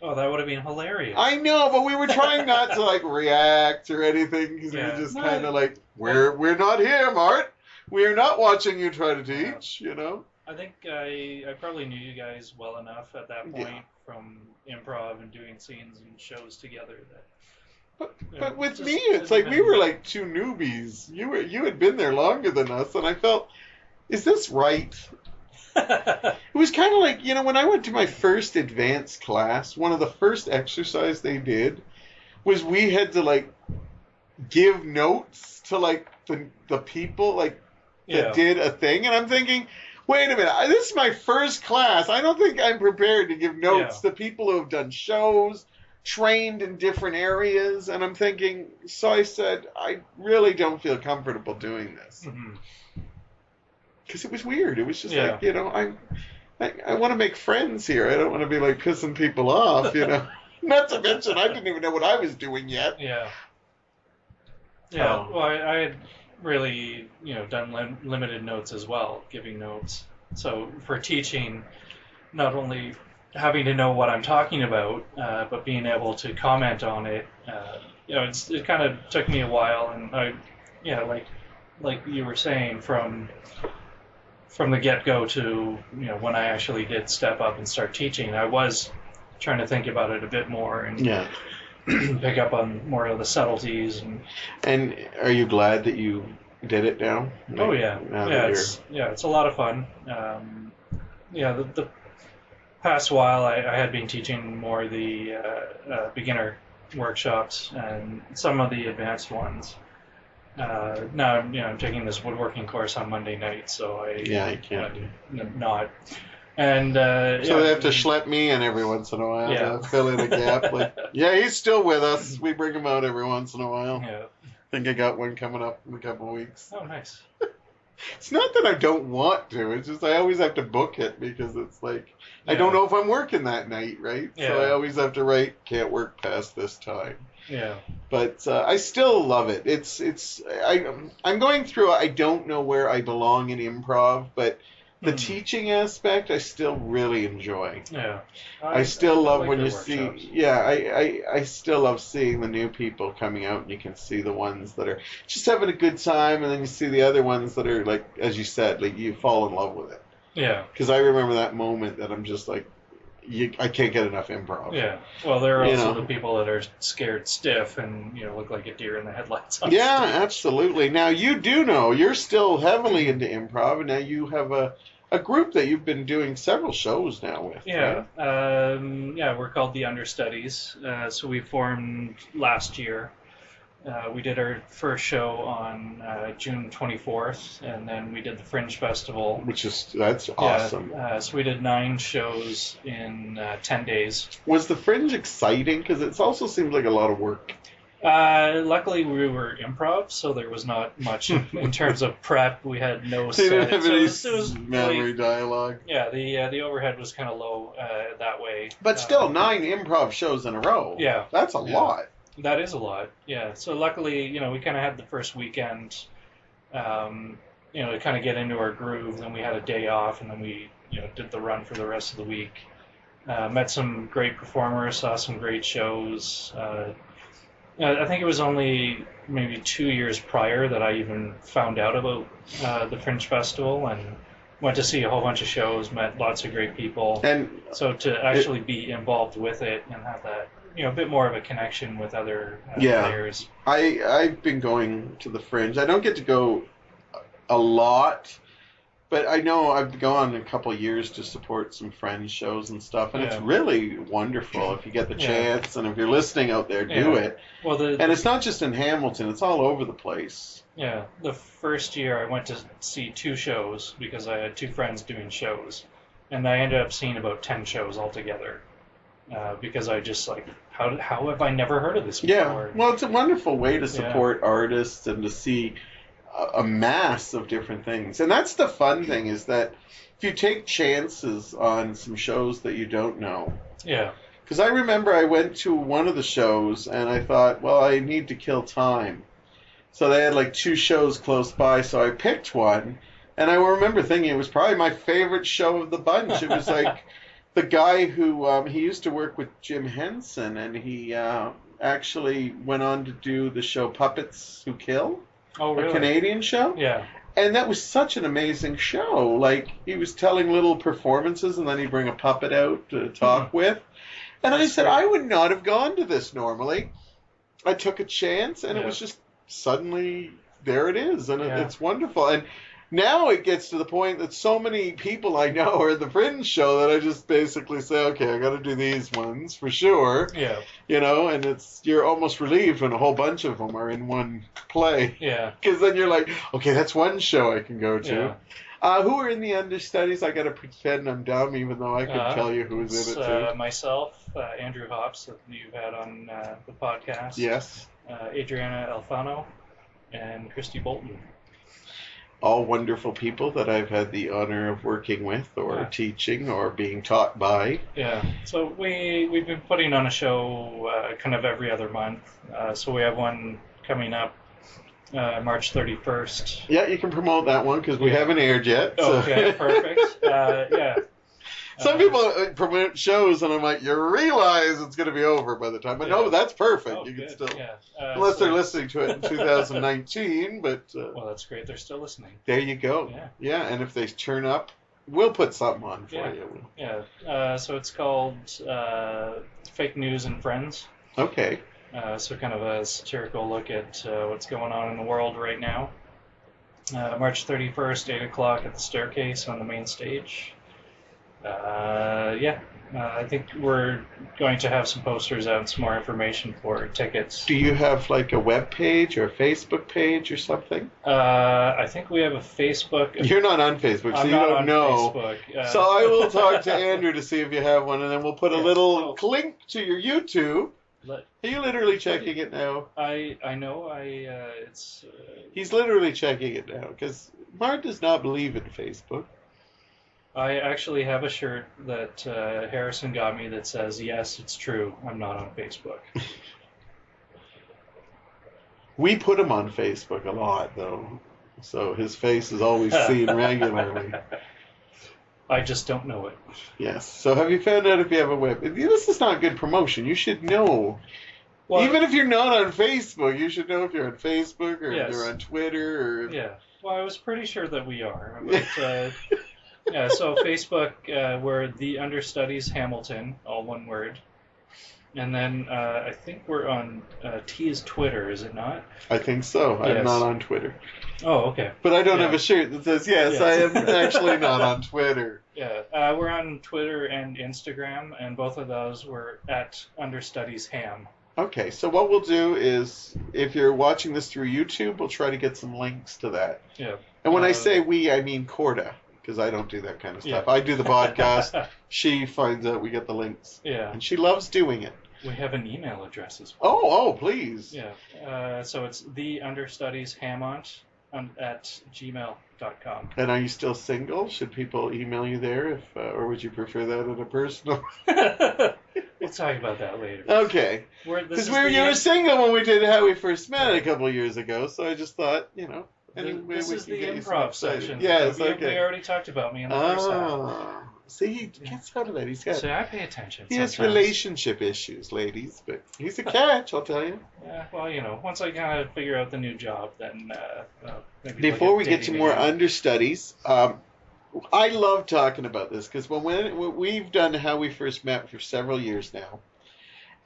Oh, that would have been hilarious. I know, but we were trying not to like react or anything because we were just kind of like, we're not here, Mart. We're not watching you try to teach, I think I probably knew you guys well enough at that point from improv and doing scenes and shows together that. But with me, it's like we were like two newbies. You had been there longer than us, and I felt, is this right? It was kind of like, when I went to my first advanced class, one of the first exercise they did was we had to like give notes to like the people like that did a thing, and I'm thinking, wait a minute, this is my first class. I don't think I'm prepared to give notes to people who have done shows, trained in different areas, and I'm thinking, so I said, I really don't feel comfortable doing this. Mm-hmm. Because it was weird. It was just like, I want to make friends here. I don't want to be like pissing people off, Not to mention, I didn't even know what I was doing yet. Yeah. Yeah. Well, I had really, done limited notes as well, giving notes. So for teaching, not only having to know what I'm talking about, but being able to comment on it, it kind of took me a while, and like you were saying, from the get-go to when I actually did step up and start teaching, I was trying to think about it a bit more and pick up on more of the subtleties. And are you glad that you did it now? Oh yeah, it's a lot of fun. the past while I had been teaching more the beginner workshops and some of the advanced ones. Now I'm taking this woodworking course on Monday night, so you can't do. Not. And so they have to schlep me in every once in a while to fill in a gap. Like, he's still with us. We bring him out every once in a while. Yeah. I think I got one coming up in a couple of weeks. Oh, nice. It's not that I don't want to. It's just I always have to book it because it's like I don't know if I'm working that night, right? Yeah. So I always have to write, can't work past this time. Yeah. But I still love it. I'm going through. I don't know where I belong in improv, but the teaching aspect I still really enjoy. Yeah. I still love like when you workshops. see. Yeah, I still love seeing the new people coming out, and you can see the ones that are just having a good time, and then you see the other ones that are like, as you said, like you fall in love with it. Yeah. Because I remember that moment that I'm just like, I can't get enough improv. Yeah. Well, there are also the people that are scared stiff and look like a deer in the headlights. On stage. Absolutely. Now you do know you're still heavily into improv, and now you have a group that you've been doing several shows now with. Yeah. Right? We're called the Understudies. So we formed last year. We did our first show on June 24th, and then we did the Fringe Festival. That's awesome. So we did 9 shows in 10 days. Was the Fringe exciting? Because it also seems like a lot of work. Luckily, we were improv, so there was not much in terms of prep. We had no set. You didn't have any it was memory dialogue. Yeah, the overhead was kind of low that way. But still, 9 improv shows in a row. Yeah. That's a lot. That is a lot, yeah. So luckily, we kind of had the first weekend, to kind of get into our groove. Then we had a day off, and then we, did the run for the rest of the week. Met some great performers, saw some great shows. I think it was only maybe 2 years prior that I even found out about the Fringe Festival, and went to see a whole bunch of shows, met lots of great people. And so to actually be involved with it and have that, a bit more of a connection with other players. I've been going to the Fringe. I don't get to go a lot, but I know I've gone a couple of years to support some Friends shows and stuff, and it's really wonderful if you get the chance, and if you're listening out there, do it. Well, and it's not just in Hamilton, it's all over the place. Yeah, the first year I went to see 2 shows because I had 2 friends doing shows, and I ended up seeing about 10 shows altogether. Because I just how have I never heard of this before? Yeah, well, it's a wonderful way to support artists and to see a mass of different things. And that's the fun thing, is that if you take chances on some shows that you don't know. Yeah. Because I remember I went to one of the shows and I thought, well, I need to kill time. So they had 2 shows close by, so I picked one. And I remember thinking it was probably my favorite show of the bunch. It was the guy who he used to work with Jim Henson, and he actually went on to do the show Puppets Who Kill. Oh, really? A Canadian show. Yeah. And that was such an amazing show. He was telling little performances, and then he'd bring a puppet out to talk with. And I said, I would not have gone to this normally. I took a chance, and it was just suddenly there it is, and it's wonderful. And now it gets to the point that so many people I know are at the Fringe show that I just basically say, okay, I got to do these ones for sure. Yeah. And you're almost relieved when a whole bunch of them are in one play. Yeah. Because then you're like, okay, that's one show I can go to. Yeah. Who are in the Understudies? I got to pretend I'm dumb, even though I can tell you who's in it too. Myself, Andrew Hops, that you've had on the podcast. Yes. Adriana Alfano, and Christy Bolton. All wonderful people that I've had the honor of working with, or teaching, or being taught by. Yeah. So we've been putting on a show kind of every other month. So we have one coming up March 31st. Yeah, you can promote that one because we haven't aired yet. So. Okay, perfect. Yeah. Some people promote shows, and I'm like, you realize it's going to be over by the time. But no, that's perfect. You can still, unless they're listening to it in 2019. But well, that's great. They're still listening. There you go. Yeah, and if they turn up, we'll put something on for you. Yeah. So it's called Fake News and Friends. Okay. So kind of a satirical look at what's going on in the world right now. March 31st, 8 o'clock at the Staircase on the main stage. Yeah. I think we're going to have some posters out and some more information for tickets. Do you have like a web page or a Facebook page or something? I think we have a Facebook. You're not on Facebook, so I'm you not don't on know. Facebook. So I will talk to Andrew to see if you have one, and then we'll put a Yeah. little link to your YouTube. Let- Are you literally checking it now? I know it's. He's literally checking it now because Mart does not believe in Facebook. I actually have a shirt that Harrison got me that says, "Yes, it's true. I'm not on Facebook." We put him on Facebook a lot, though, so his face is always seen regularly. I just don't know it. Yes. So have you found out if you have a web? This is not good promotion. You should know. Well, Even if you're not on Facebook, you should know if you're on Facebook or Yes. if you're on Twitter or. yeah. Well, I was pretty sure that we are. But, yeah. So Facebook, we're the Understudies Hamilton, all one word. And then I think we're on T's Twitter, is it not? I think so. I'm Yes. not on Twitter. Oh, okay. But I don't Yeah. have a shirt that says, yes, Yes. I am actually not on Twitter. Yeah, we're on Twitter and Instagram, and both of those were at Understudies Ham. Okay, so what we'll do is, if you're watching this through YouTube, we'll try to get some links to that. Yeah. And when I say we, I mean Corda, because I don't do that kind of stuff. Yeah. I do the podcast. She finds out we get the links. Yeah. And she loves doing it. We have an email address as well. Oh, please. Yeah. So it's theunderstudieshamont at gmail.com. And are you still single? Should people email you there, or would you prefer that at a personal? We'll talk about that later. Okay. Because you were single when we did How We First Met a couple of years ago, so I just thought, anyway, This we is can the get you some improv excited. section. Yes, we okay. already talked about me in the first half. See, he gets out of that. He's got. So I pay attention. He has sometimes. relationship issues, ladies, but he's a catch, I'll tell you. Yeah, well, once I kind of figure out the new job, then maybe Before look we at get to dating more again. understudies, I love talking about this because when we've done How We First Met for several years now,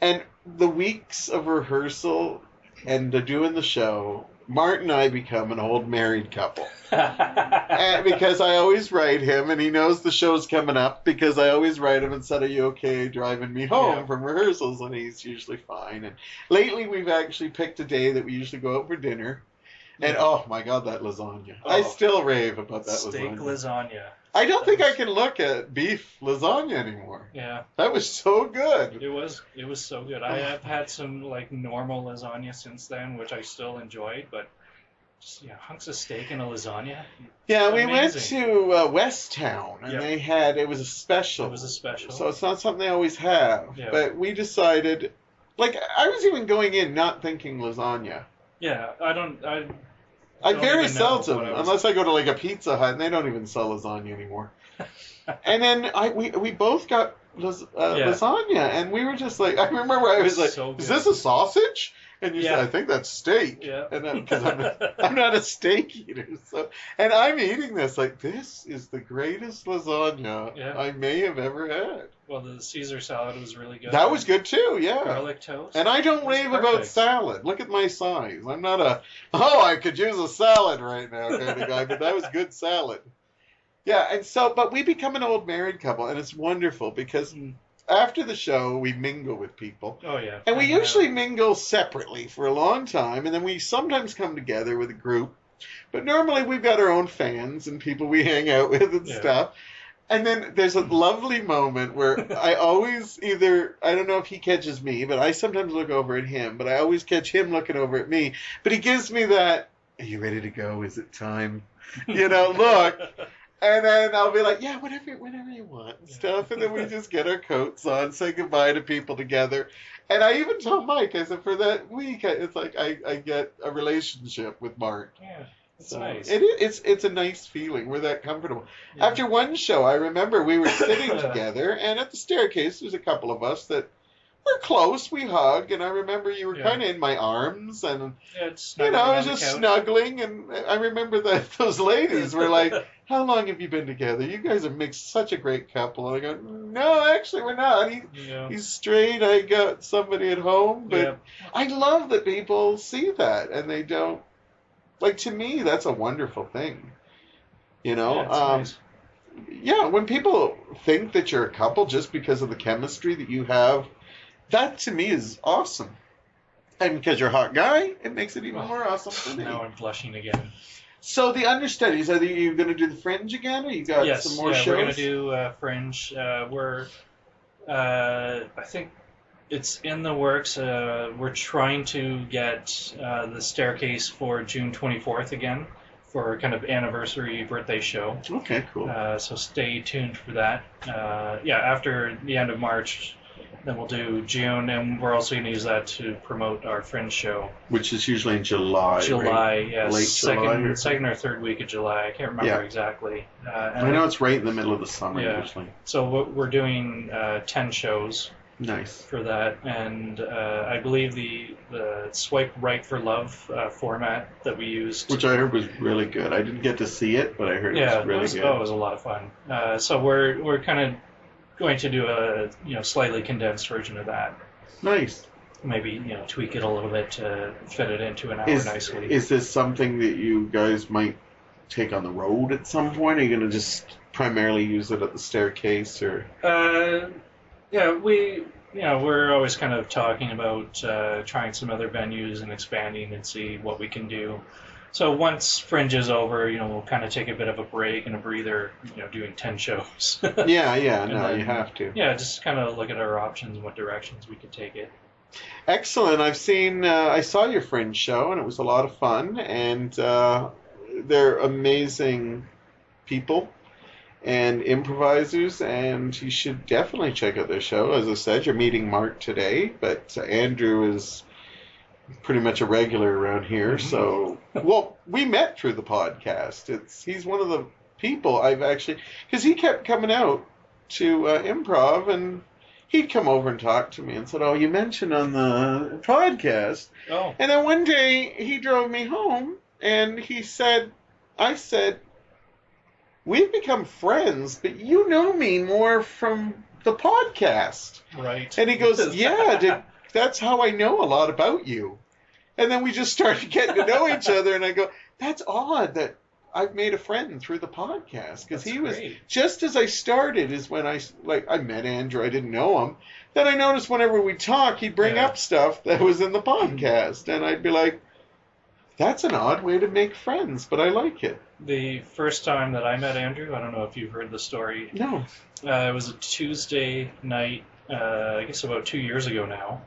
and the weeks of rehearsal and doing the show, Mart and I become an old married couple. And because I always write him, and he knows the show's coming up because I always write him and said, "Are you okay driving me home from rehearsals?" And he's usually fine. And lately, we've actually picked a day that we usually go out for dinner. And oh my God, that lasagna! I still rave about that steak lasagna. I don't think I can look at beef lasagna anymore. Yeah, That was so good. it was so good. I have had some like normal lasagna since then, which I still enjoyed, but just hunks of steak and a lasagna. Yeah, we went Amazing. to West Town, and Yep. it was a special. It was a special. So it's not something they always have. Yeah. But we decided, I was even going in not thinking lasagna. Yeah, I don't I don't very even know what seldom, I was- unless I go to like a Pizza Hut, and they don't even sell lasagna anymore. And then we both got lasagna, and we were just like, I remember I was like, So "Is good. this a sausage?" And you Yeah. said, "I think that's steak." Yeah. And because I'm not a steak eater, so and I'm eating this like this is the greatest lasagna Yeah. I may have ever had. Well, the Caesar salad was really good. That was good too, yeah. Garlic toast. And I don't It was rave about perfect. salad. Look at my size. I'm not I could use a salad right now kind of guy, but that was good salad. Yeah, and so, but we become an old married couple, and it's wonderful because after the show, we mingle with people. Oh yeah. And we usually mingle separately for a long time, and then we sometimes come together with a group. But normally we've got our own fans and people we hang out with and Yeah. stuff. And then there's a lovely moment where I always I don't know if he catches me, but I sometimes look over at him, but I always catch him looking over at me. But he gives me that, "Are you ready to go? Is it time?" Look. And then I'll be like, "Yeah, whatever you want," and stuff. And then we just get our coats on, say goodbye to people together. And I even told Mike, I said, for that week, it's like I get a relationship with Mart. Yeah, it's So nice. It's a nice feeling. We're that comfortable. Yeah. After one show, I remember we were sitting together, and at the staircase, there's a couple of us that were close. We hug, and I remember you were Yeah. kind of in my arms, and Yeah, it's I snuggling was on the just couch. snuggling. And I remember that those ladies were like, "How long have you been together? You guys have made such a great couple." And I go, "No, actually, we're not. Yeah. He's straight. I got somebody at home." But Yeah. I love that people see that, and they don't. Like, to me, that's a wonderful thing. Yeah, it's nice. yeah, when people think that you're a couple just because of the chemistry that you have, that to me is awesome. And because you're a hot guy, it makes it even more awesome for me. Now I'm blushing again. So the Understudies, are you going to do the Fringe again, or you got some more shows? We're going to do Fringe. I think it's in the works. We're trying to get the Staircase for June 24th again for kind of anniversary birthday show. Okay, cool. So stay tuned for that. After the end of March, then we'll do June, and we're also going to use that to promote our Fringe show. Which is usually in July. July, yes. Late July. Second or third week of July. I can't remember exactly. I know it's right in the middle of the summer usually. So we're doing 10 shows. Nice. For that, and I believe the Swipe Right for Love format that we used, which I heard was really good. I didn't get to see it, but I heard it was really good. Oh, it was a lot of fun. So we're kind of going to do a slightly condensed version of that. Nice. Maybe tweak it a little bit to fit it into an hour nicely. Is this something that you guys might take on the road at some point? Are you going to just primarily use it at the Staircase, or? We're always kind of talking about trying some other venues and expanding and see what we can do. So once Fringe is over, we'll kind of take a bit of a break and a breather, doing 10 shows. You have to. Yeah, just kind of look at our options and what directions we could take it. Excellent. I saw your Fringe show, and it was a lot of fun, and they're amazing people and improvisers, and you should definitely check out their show. As I said, you're meeting Mart today, but Andrew is pretty much a regular around here. So, well, we met through the podcast. He's one of the people I've actually, because he kept coming out to Improv, and he'd come over and talk to me and said, "Oh, you mentioned on the podcast." Oh. And then one day he drove me home, and I said, "We've become friends, but you know me more from the podcast." Right. And he goes, "Yeah, that's how I know a lot about you." And then we just started getting to know each other, and I go, "That's odd that I've made a friend through the podcast." Because he was, just as I started is when I met Andrew, I didn't know him. Then I noticed whenever we talk, he'd bring up stuff that was in the podcast, and I'd be like, "That's an odd way to make friends, but I like it." The first time that I met Andrew, I don't know if you've heard the story. No. It was a Tuesday night, I guess about 2 years ago now,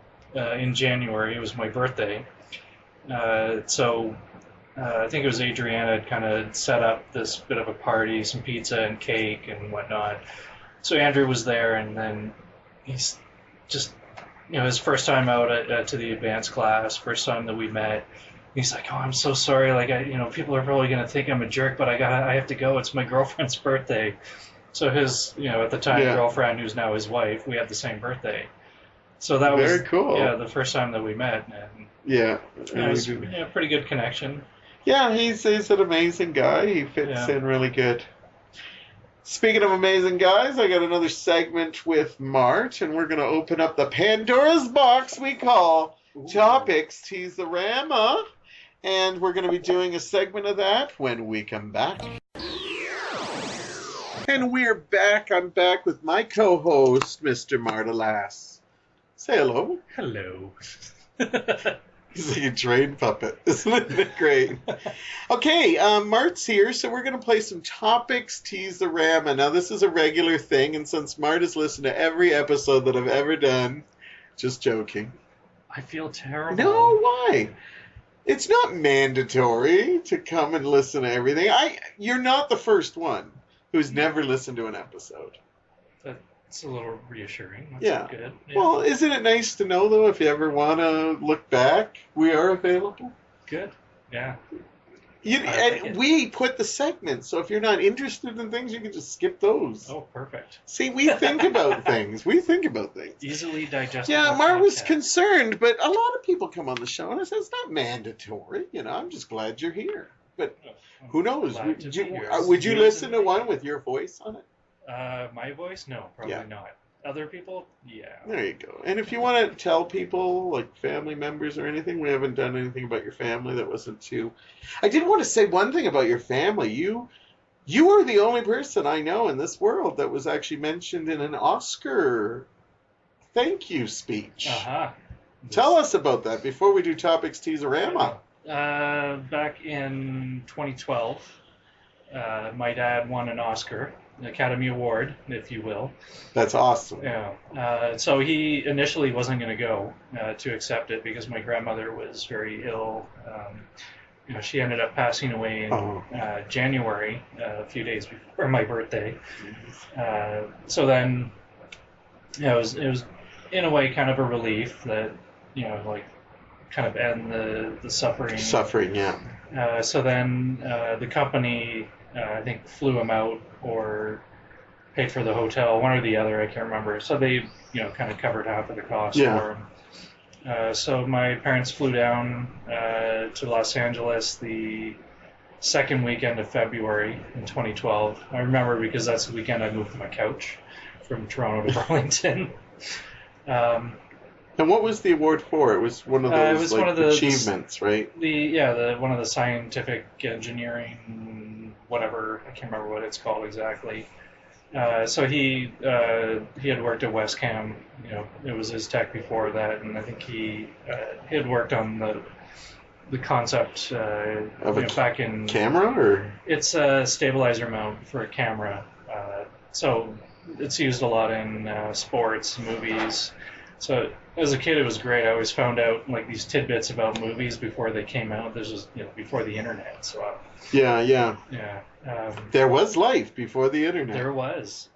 in January. It was my birthday. I think it was Adriana had kind of set up this bit of a party, some pizza and cake and whatnot. So Andrew was there, and then he's just, his first time out to the advanced class, first time that we met. He's like, "Oh, I'm so sorry. People are probably going to think I'm a jerk, but I have to go. It's my girlfriend's birthday." So his, at the time, girlfriend, who's now his wife, we had the same birthday. So that was very cool. Yeah, the first time that we met. And it was a pretty good connection. Yeah, he's an amazing guy. He fits in really good. Speaking of amazing guys, I got another segment with Mart, and we're going to open up the Pandora's box we call Topics Tease-O-Rama. And we're going to be doing a segment of that when we come back. And we're back. I'm back with my co-host, Mr. Mart Alas. Say hello. Hello. He's like a train puppet. Isn't it great? Okay, Mart's here, so we're going to play some Topics Tease-O-Rama. Now, this is a regular thing, and since Mart has listened to every episode that I've ever done, just joking. I feel terrible. No, why? It's not mandatory to come and listen to everything. You're not the first one who's never listened to an episode. That's a little reassuring. That's good. Yeah. Well, isn't it nice to know, though, if you ever want to look back, we are available? Good. Yeah. We put the segments, so if you're not interested in things, you can just skip those. Oh, perfect. See, we think about things. Easily digestible. Yeah, Mart was concerned, but a lot of people come on the show, and I said, it's not mandatory. I'm just glad you're here. But who knows? Would you listen to one with your voice on it? My voice? No, probably not. Other people? Yeah. There you go. And if you want to tell people, like family members or anything, we haven't done anything about your family that wasn't too... I did want to say one thing about your family. You You are the only person I know in this world that was actually mentioned in an Oscar thank you speech. Uh-huh. Tell us about that before we do topics Tease-O-Rama. Back in 2012, my dad won an Oscar, an Academy Award, if you will. That's awesome. Yeah. So he initially wasn't going to go to accept it because my grandmother was very ill. She ended up passing away in January, a few days before my birthday. So then, it was in a way kind of a relief that like kind of end the suffering. Suffering, yeah. So then the company, I think, flew him out or paid for the hotel, one or the other, I can't remember. So they, kind of covered half of the cost for him. So my parents flew down to Los Angeles the second weekend of February in 2012. I remember because that's the weekend I moved my couch from Toronto to Burlington. And what was the award for? It was one of those one of the achievements, right? One of the scientific engineering, whatever, I can't remember what it's called exactly. So he had worked at Westcam. It was his tech before that, and I think he had worked on the concept of a back in camera, or it's a stabilizer mount for a camera. So it's used a lot in sports, movies. So as a kid, it was great. I always found out like these tidbits about movies before they came out. This was before the internet. So yeah. There was life before the internet. There was.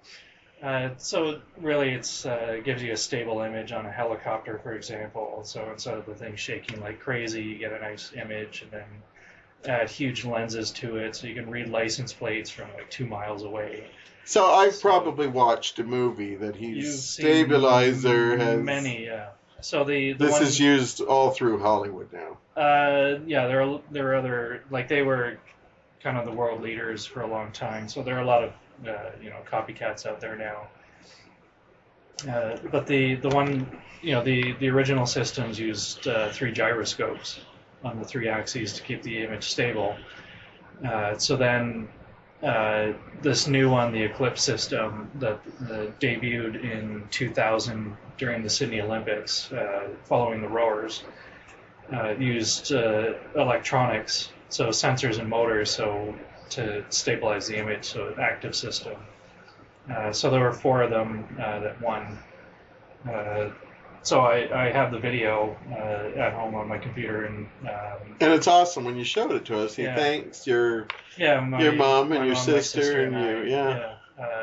So really, it gives you a stable image on a helicopter, for example. So instead of the thing shaking like crazy, you get a nice image, and then add huge lenses to it, so you can read license plates from like 2 miles away. So I've probably watched a movie that his stabilizer has many. Yeah. So this is used all through Hollywood now. There are other, like, they were kind of the world leaders for a long time. So there are a lot of copycats out there now. But the one, the original systems used 3 gyroscopes on the 3 axes to keep the image stable. So then this new one, the Eclipse system that debuted in 2000 during the Sydney Olympics, following the rowers, used electronics, so sensors and motors, so to stabilize the image, so an active system. So there were 4 of them that won. So I have the video at home on my computer, and it's awesome when you showed it to us. He thanks your mom and your sister and you. Yeah.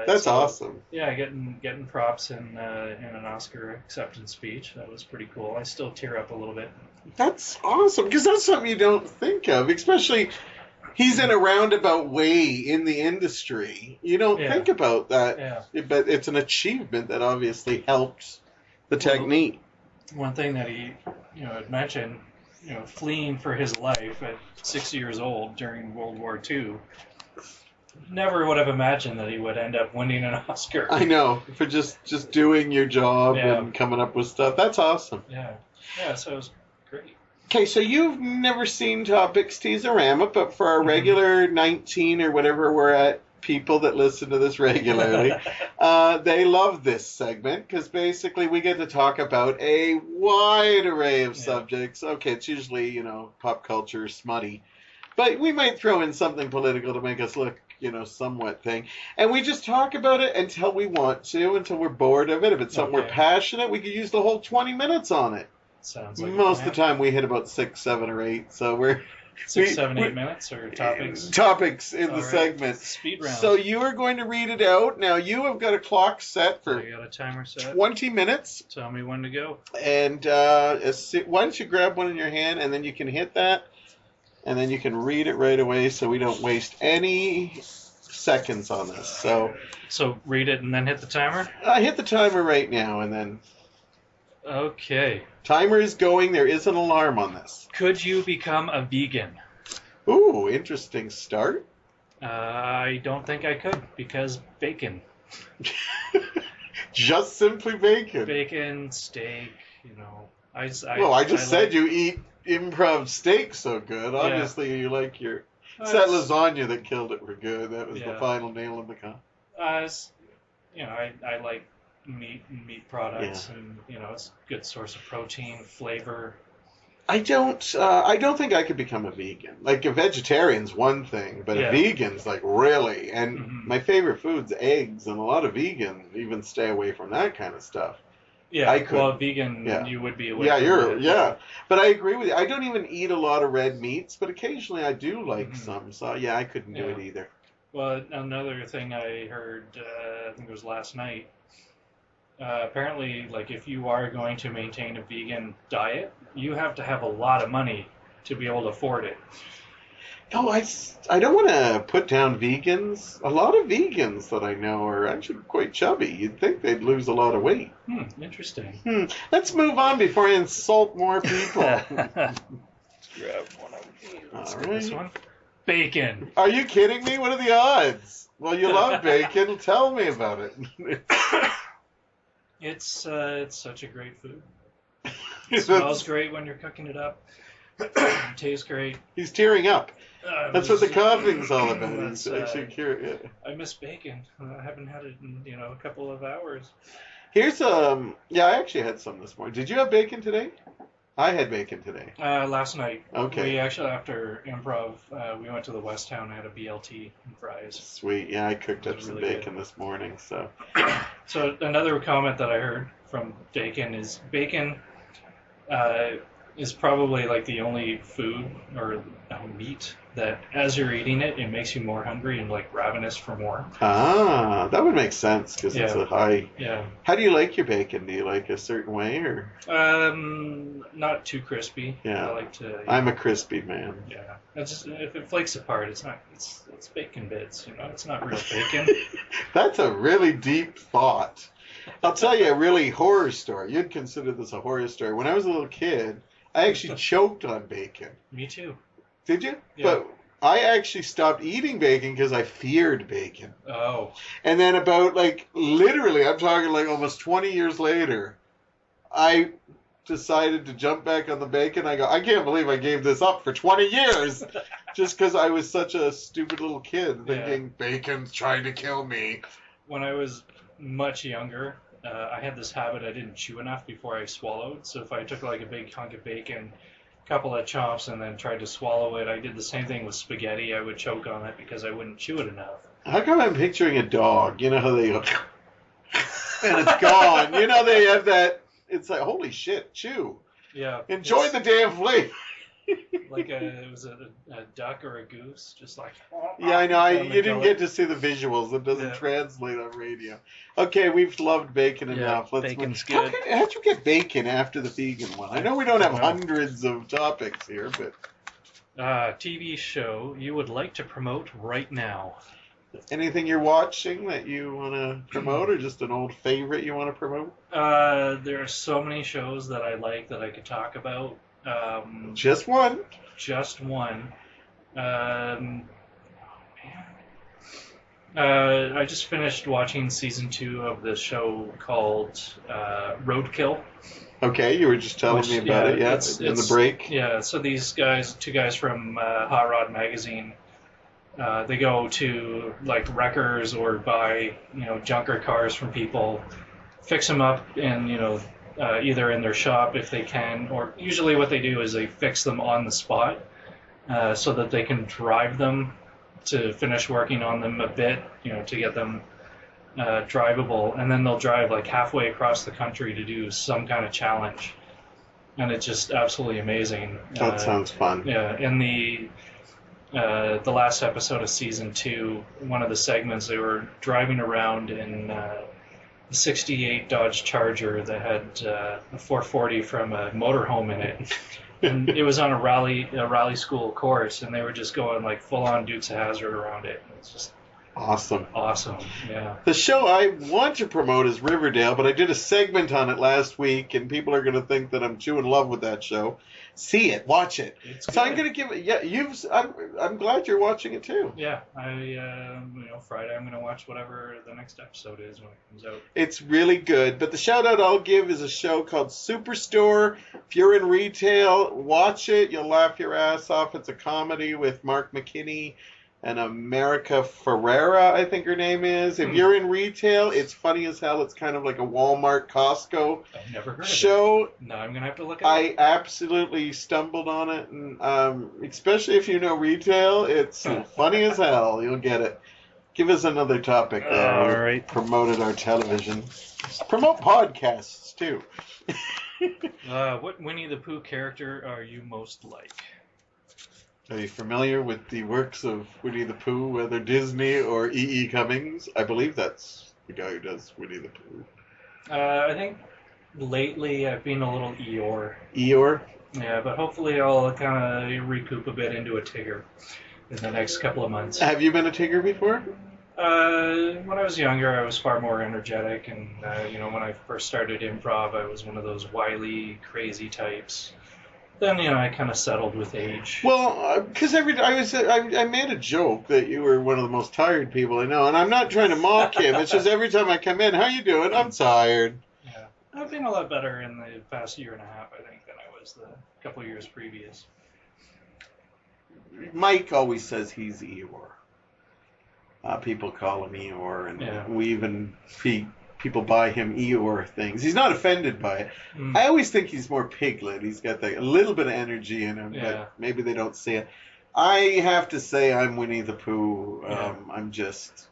That's awesome. Yeah, getting props in an Oscar acceptance speech. That was pretty cool. I still tear up a little bit. That's awesome, because that's something you don't think of, especially he's in a roundabout way in the industry. You don't think about that, but it's an achievement that obviously helped the technique. One thing that he had mentioned, fleeing for his life at 6 years old during World War II. Never would have imagined that he would end up winning an Oscar. I know, for just doing your job and coming up with stuff. That's awesome. Yeah, so it was great. Okay, so you've never seen Topics Tease-O-Rama, but for our regular 19 or whatever we're at, people that listen to this regularly, they love this segment because basically we get to talk about a wide array of subjects. Okay, it's usually, pop culture, smutty, but we might throw in something political to make us look, somewhat thing. And we just talk about it until we want to, until we're bored of it. If it's something we're passionate, we could use the whole 20 minutes on it. Sounds like most of the time we hit about 6, 7, or 8, so we're 6, 7, 8 minutes, or topics? Topics in the segment. Speed round. So you are going to read it out. Now you have got a clock set for I got a timer set. 20 minutes. Tell me when to go. And why don't you grab one in your hand, and then you can hit that, and then you can read it right away so we don't waste any seconds on this. So read it and then hit the timer? I hit the timer right now, and then... Okay. Timer is going. There is an alarm on this. Could you become a vegan? Ooh, interesting start. I don't think I could, because bacon. Just simply bacon. Bacon, steak, I just said you eat Improv steak so good. Obviously, you like your... It's that lasagna that killed it for good. That was the final nail in the coffin. I like meat products, and it's a good source of protein, flavor. I don't think I could become a vegan. Like, a vegetarian's one thing, but a vegan's like, really. And my favorite food's eggs, and a lot of vegans even stay away from that kind of stuff. Yeah, vegan, you would be away from it. But I agree with you. I don't even eat a lot of red meats, but occasionally I do like some. So, I couldn't do it either. Well, another thing I heard, I think it was last night, apparently, like, if you are going to maintain a vegan diet, you have to have a lot of money to be able to afford it. No, I don't want to put down vegans. A lot of vegans that I know are actually quite chubby. You'd think they'd lose a lot of weight. Interesting. Let's move on before I insult more people. Let's grab one of these. Let's get this one. Bacon. Are you kidding me? What are the odds? Well, you love bacon. Tell me about it. It's such a great food. It smells great when you're cooking it up. It tastes great. He's tearing up. That's what the coughing's all about. He's actually curious. I miss bacon. I haven't had it in a couple of hours. Here's I actually had some this morning. Did you have bacon today? I had bacon today. Last night. Okay. We actually, after Improv, we went to the West Town and had a BLT and fries. Sweet. Yeah, I cooked up some bacon this morning. So. So another comment that I heard from bacon is is probably like the only food or meat that as you're eating it, it makes you more hungry and like ravenous for more. Ah, that would make sense because it's a high. Yeah. How do you like your bacon? Do you like a certain way or? Not too crispy. Yeah. I like to. I'm a crispy man. Yeah. It's just if it flakes apart, it's not. It's bacon bits. It's not real bacon. That's a really deep thought. I'll tell you a really horror story. You'd consider this a horror story. When I was a little kid, I actually choked on bacon. Me too. Did you? Yeah. But I actually stopped eating bacon because I feared bacon. Oh. And then about, literally, I'm talking almost 20 years later, I decided to jump back on the bacon. I go, I can't believe I gave this up for 20 years just because I was such a stupid little kid thinking bacon's trying to kill me. When I was much younger, I had this habit I didn't chew enough before I swallowed. So if I took a big hunk of bacon, a couple of chops, and then tried to swallow it, I did the same thing with spaghetti. I would choke on it because I wouldn't chew it enough. How come I'm picturing a dog? You know how they go, and it's gone. They have that, it's like, holy shit, chew. Yeah. Enjoy the damn flavor. It was a duck or a goose, just like. Yeah, I know. You didn't get to see the visuals. It doesn't translate on radio. Okay, we've loved bacon enough. Let's bacon's good. How'd you get bacon after the vegan one? I know we don't have hundreds of topics here, but. TV show you would like to promote right now? Anything you're watching that you want to promote, or just an old favorite you want to promote? There are so many shows that I like that I could talk about. Just one. Just one. I just finished watching season 2 of this show called Roadkill. Okay, you were just telling me about it, in the break. Yeah, so these guys, 2 guys from Hot Rod Magazine, they go to wreckers or buy junker cars from people, fix them up, and either in their shop if they can, or usually what they do is they fix them on the spot so that they can drive them to finish working on them a bit, to get them drivable, and then they'll drive halfway across the country to do some kind of challenge, and it's just absolutely amazing. That sounds fun. Yeah, in the last episode of season 2, one of the segments, they were driving around in a 68 Dodge Charger that had a 440 from a motorhome in it. And it was on a rally school course, and they were just going full on Dukes of Hazzard around it. It's just Awesome. Awesome. Yeah. The show I want to promote is Riverdale, but I did a segment on it last week, and people are going to think that I'm too in love with that show. See it, watch it. It's So good. I'm going to give it. Yeah, I'm glad you're watching it too. Yeah, Friday I'm gonna watch whatever the next episode is when it comes out. It's really good. But the shout out I'll give is a show called Superstore. If you're in retail, watch it. You'll laugh your ass off. It's a comedy with Mark McKinney and America Ferrera, I think her name is. If you're in retail, it's funny as hell. It's kind of like a Walmart, Costco I've never heard show. of it. No, I'm gonna have to look at I it. absolutely stumbled on it, and especially if you know retail, it's funny as hell. You'll get it. Give us another topic there. All We right. Promoted our television. Promote podcasts too. What Winnie the Pooh character are you most like? Are you familiar with the works of Winnie the Pooh, whether Disney or E.E. Cummings? I believe that's the guy who does Winnie the Pooh. I think lately I've been a little Eeyore. Eeyore? Yeah, but hopefully I'll kind of recoup a bit into a Tigger in the next couple of months. Have you been a Tigger before? When I was younger, I was far more energetic, and when I first started improv, I was one of those wily, crazy types. Then I kind of settled with age. Well, because I made a joke that you were one of the most tired people I know, and I'm not trying to mock him. It's just every time I come in, how you doing? I'm tired. Yeah, I've been a lot better in the past year and a half, I think, than I was the couple of years previous. Mike always says he's Eeyore. People call him Eeyore, and we even people buy him Eeyore things. He's not offended by it. I always think he's more Piglet. He's got a little bit of energy in him, but maybe they don't see it. I have to say I'm Winnie the Pooh. I'm just,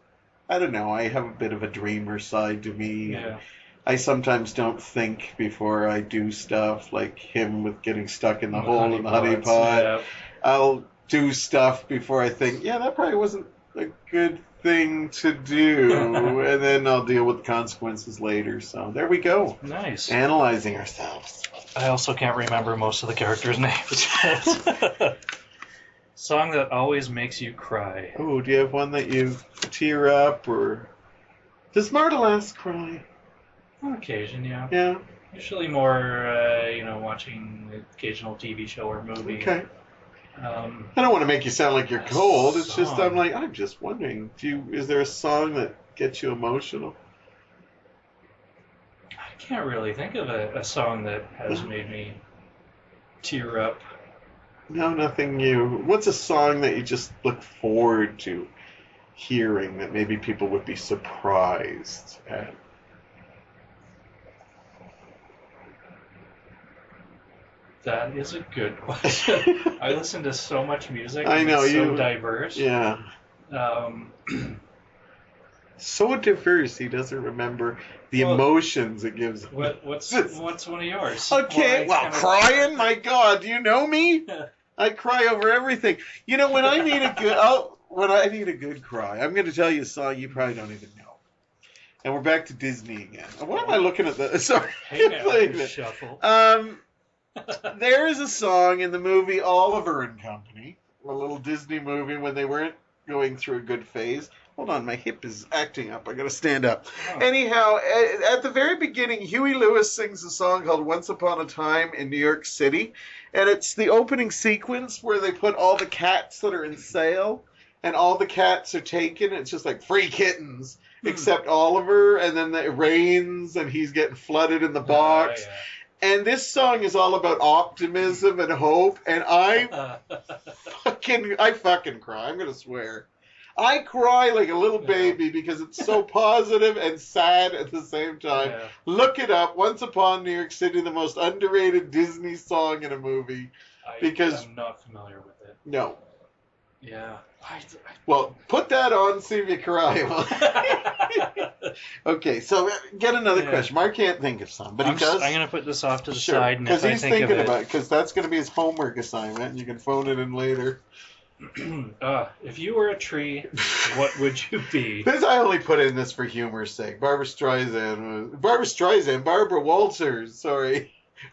I don't know, I have a bit of a dreamer side to me. Yeah. I sometimes don't think before I do stuff, like him with getting stuck in the hole in the honey pot. Yeah. I'll do stuff before I think, that probably wasn't a good thing to do, and then I'll deal with the consequences later. So there we go. Nice. Analyzing ourselves. I also can't remember most of the characters' names. Song that always makes you cry. Oh, do you have one that you tear up, or does Martelas cry? On occasion, yeah. Yeah. Usually more, watching an occasional TV show or movie. Okay. I don't want to make you sound like you're cold. It's just I'm just wondering. Is there a song that gets you emotional? I can't really think of a song that has made me tear up. No, nothing new. What's a song that you just look forward to hearing that maybe people would be surprised at? That is a good question. I listen to so much music. I know, it's so diverse. Yeah. So diverse, he doesn't remember the emotions it gives. What's one of yours? Okay, crying? My God, do you know me? I cry over everything. When I need a good cry, I'm going to tell you a song you probably don't even know. And we're back to Disney again. Why am I looking at the? Sorry. Hey now, shuffle. There is a song in the movie Oliver and Company, a little Disney movie when they weren't going through a good phase. Hold on, my hip is acting up. I got to stand up. Oh. Anyhow, at the very beginning, Huey Lewis sings a song called Once Upon a Time in New York City. And it's the opening sequence where they put all the cats that are in sale, and all the cats are taken. It's just like free kittens, except Oliver, and then it rains, and he's getting flooded in the box. Yeah. And this song is all about optimism and hope, and I fucking cry. I'm gonna swear. I cry like a little baby because it's so positive and sad at the same time. Yeah. Look it up. Once Upon New York City, the most underrated Disney song in a movie. I'm not familiar with it. No. Yeah. Well, put that on, see if you cry. Okay, so get another question. Mark can't think of some, but he does. I'm going to put this off to the side, and because he's thinking about it, because that's going to be his homework assignment, and you can phone it in later. If you were a tree, what would you be? I only put in this for humor's sake. Barbara Walters,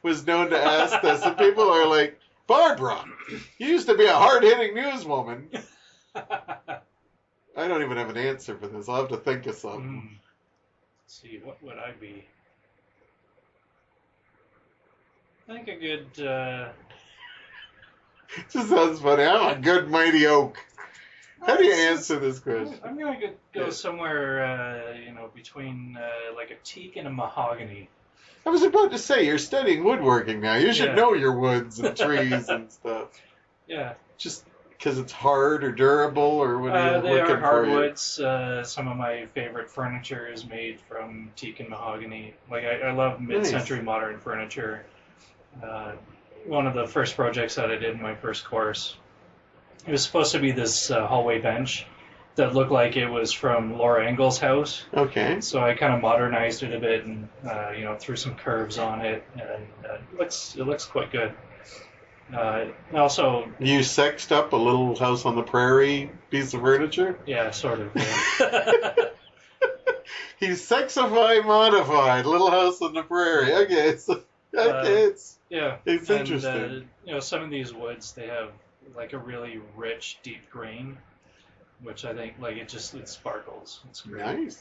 was known to ask this, and people are like, Barbara, you used to be a hard-hitting newswoman. I don't even have an answer for this. I'll have to think of something. Let's see, what would I be? I think a good. It just sounds funny. I'm a good mighty oak. How do you answer this question? I'm gonna go somewhere, between like a teak and a mahogany. I was about to say, you're studying woodworking now. You should know your woods and trees and stuff. Yeah. Just because it's hard or durable, or what are you they looking are for? hardwoods. Some of my favorite furniture is made from teak and mahogany. Like I love mid-century modern furniture. One of the first projects that I did in my first course, it was supposed to be this hallway bench that looked like it was from Laura Ingalls' house. Okay. So I kind of modernized it a bit and threw some curves on it, and it looks quite good. Also, you sexed up a little house on the prairie piece of furniture? Yeah, sort of. Yeah. He's sexify modified little house on the prairie. Okay, so it's interesting. Some of these woods, they have like a really rich, deep grain, which I think it sparkles. It's great. Nice.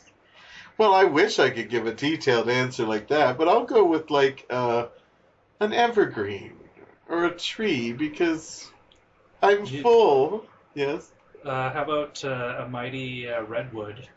Well, I wish I could give a detailed answer like that, but I'll go with an evergreen or a tree because I'm full. Yes. How about a mighty redwood?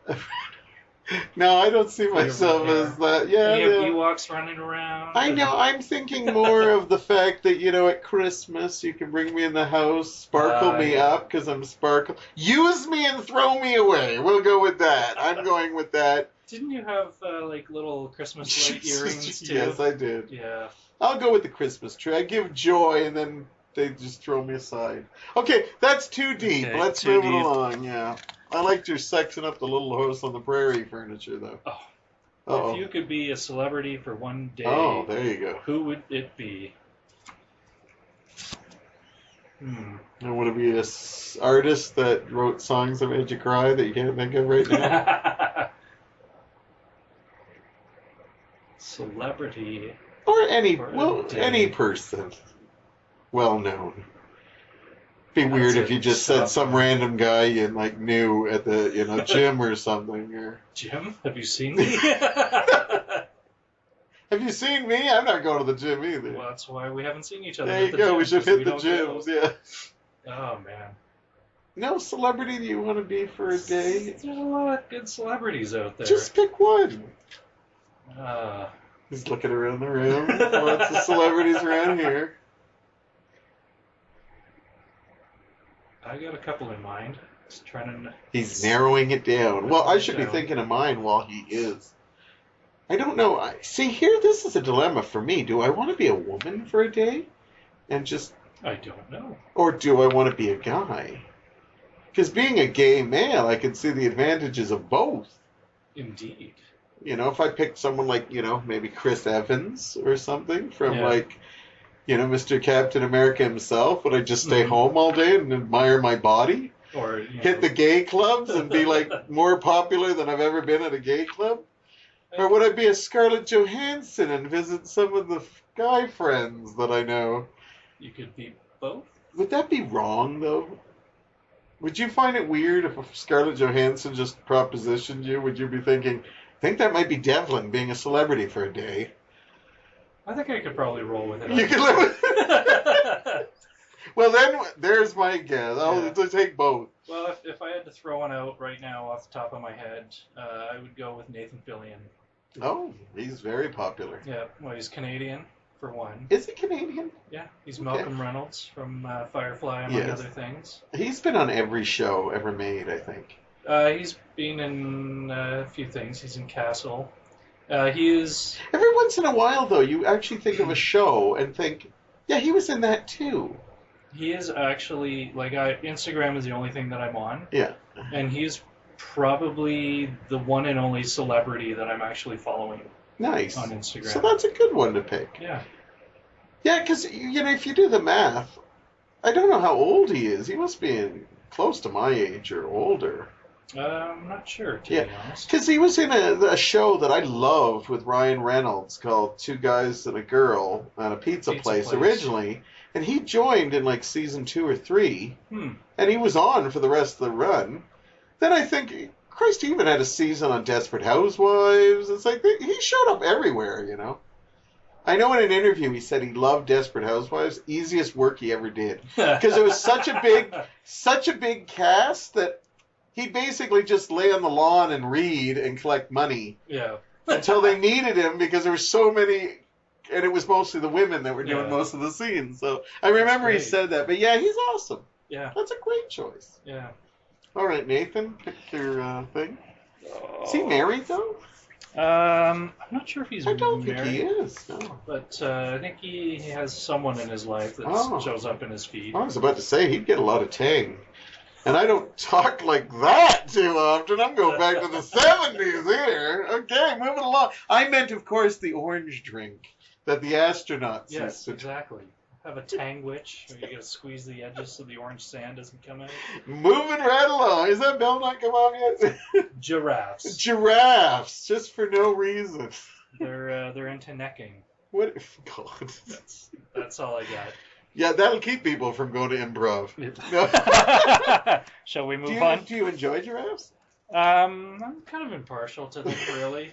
No, I don't see myself as that. Yeah, you have Ewoks running around. I know. I'm thinking more of the fact that, at Christmas you can bring me in the house, sparkle me up because I'm sparkle. Use me and throw me away. We'll go with that. I'm going with that. Didn't you have little Christmas light earrings too? Yes, I did. Yeah. I'll go with the Christmas tree. I give joy and then they just throw me aside. Okay, that's too deep. Okay, Let's move it along. Yeah. I liked your sexing up the little house on the prairie furniture, though. Oh. If you could be a celebrity for one day, there you go. Who would it be? And would it be an artist that wrote songs that made you cry that you can't think of right now? Celebrity. Or any person. Well known. Be weird if you just said some random guy you knew at the gym or something. Or Jim, have you seen me? Have you seen me? I'm not going to the gym either. Well, that's why we haven't seen each other. There you go. We should hit the gyms. Yeah. Oh man. No celebrity do you want to be for a day? There's a lot of good celebrities out there. Just pick one. He's looking around the room. Lots of celebrities around here. I got a couple in mind. Just trying to. He's narrowing it down. Well, I should be thinking of mine while he is. I don't know. See, here, this is a dilemma for me. Do I want to be a woman for a day? And just. I don't know. Or do I want to be a guy? Because being a gay male, I can see the advantages of both. Indeed. If I picked someone like, maybe Chris Evans or something from Mr. Captain America himself, would I just stay home all day and admire my body? Or hit the gay clubs and be more popular than I've ever been at a gay club? Or would I be a Scarlett Johansson and visit some of the guy friends that I know? You could be both. Would that be wrong, though? Would you find it weird if Scarlett Johansson just propositioned you? Would you be thinking, I think that might be Devlin being a celebrity for a day? I think I could probably roll with it. You could live with it. Well, then, there's my guess. I'll take both. Well, if I had to throw one out right now off the top of my head, I would go with Nathan Fillion. Oh, he's very popular. Yeah, well, he's Canadian, for one. Is he Canadian? Yeah, he's Malcolm Reynolds from Firefly, among other things. He's been on every show ever made, I think. He's been in a few things. He's in Castle. He is... Every once in a while, though, you actually think of a show and think, yeah, he was in that too. He is actually, Instagram is the only thing that I'm on. Yeah. And he's probably the one and only celebrity that I'm actually following. Nice. On Instagram. So that's a good one to pick. Yeah. Yeah, because, if you do the math, I don't know how old he is. He must be close to my age or older. I'm not sure, to be honest. Because he was in a show that I loved with Ryan Reynolds called Two Guys and a Girl at a pizza place originally. And he joined in season 2 or 3. And he was on for the rest of the run. Then I think, Christ, he even had a season on Desperate Housewives. It's like he showed up everywhere, you know. I know in an interview he said he loved Desperate Housewives, easiest work he ever did, because it was such a big cast that he'd basically just lay on the lawn and read and collect money. Yeah. Until they needed him because there were so many, and it was mostly the women that were doing most of the scenes. So I remember he said that. But yeah, he's awesome. Yeah. That's a great choice. Yeah. All right, Nathan, pick your thing. Is he married though? I'm not sure if he's married. I don't think he is. No. But I think he has someone in his life that shows up in his feed. I was about to say he'd get a lot of tang. And I don't talk like that too often. I'm going back to the 70s here. Okay, moving along. I meant, of course, the orange drink that the astronauts used Yes, to exactly. Have a tang witch, where you gotta squeeze the edges so the orange sand doesn't come out. Moving right along. Is that bell not come off yet? Giraffes. Giraffes, just for no reason. They're into necking. What? God. That's all I got. Yeah, that'll keep people from going to improv. Shall we move on? Do you enjoy giraffes? I'm kind of impartial to them, really.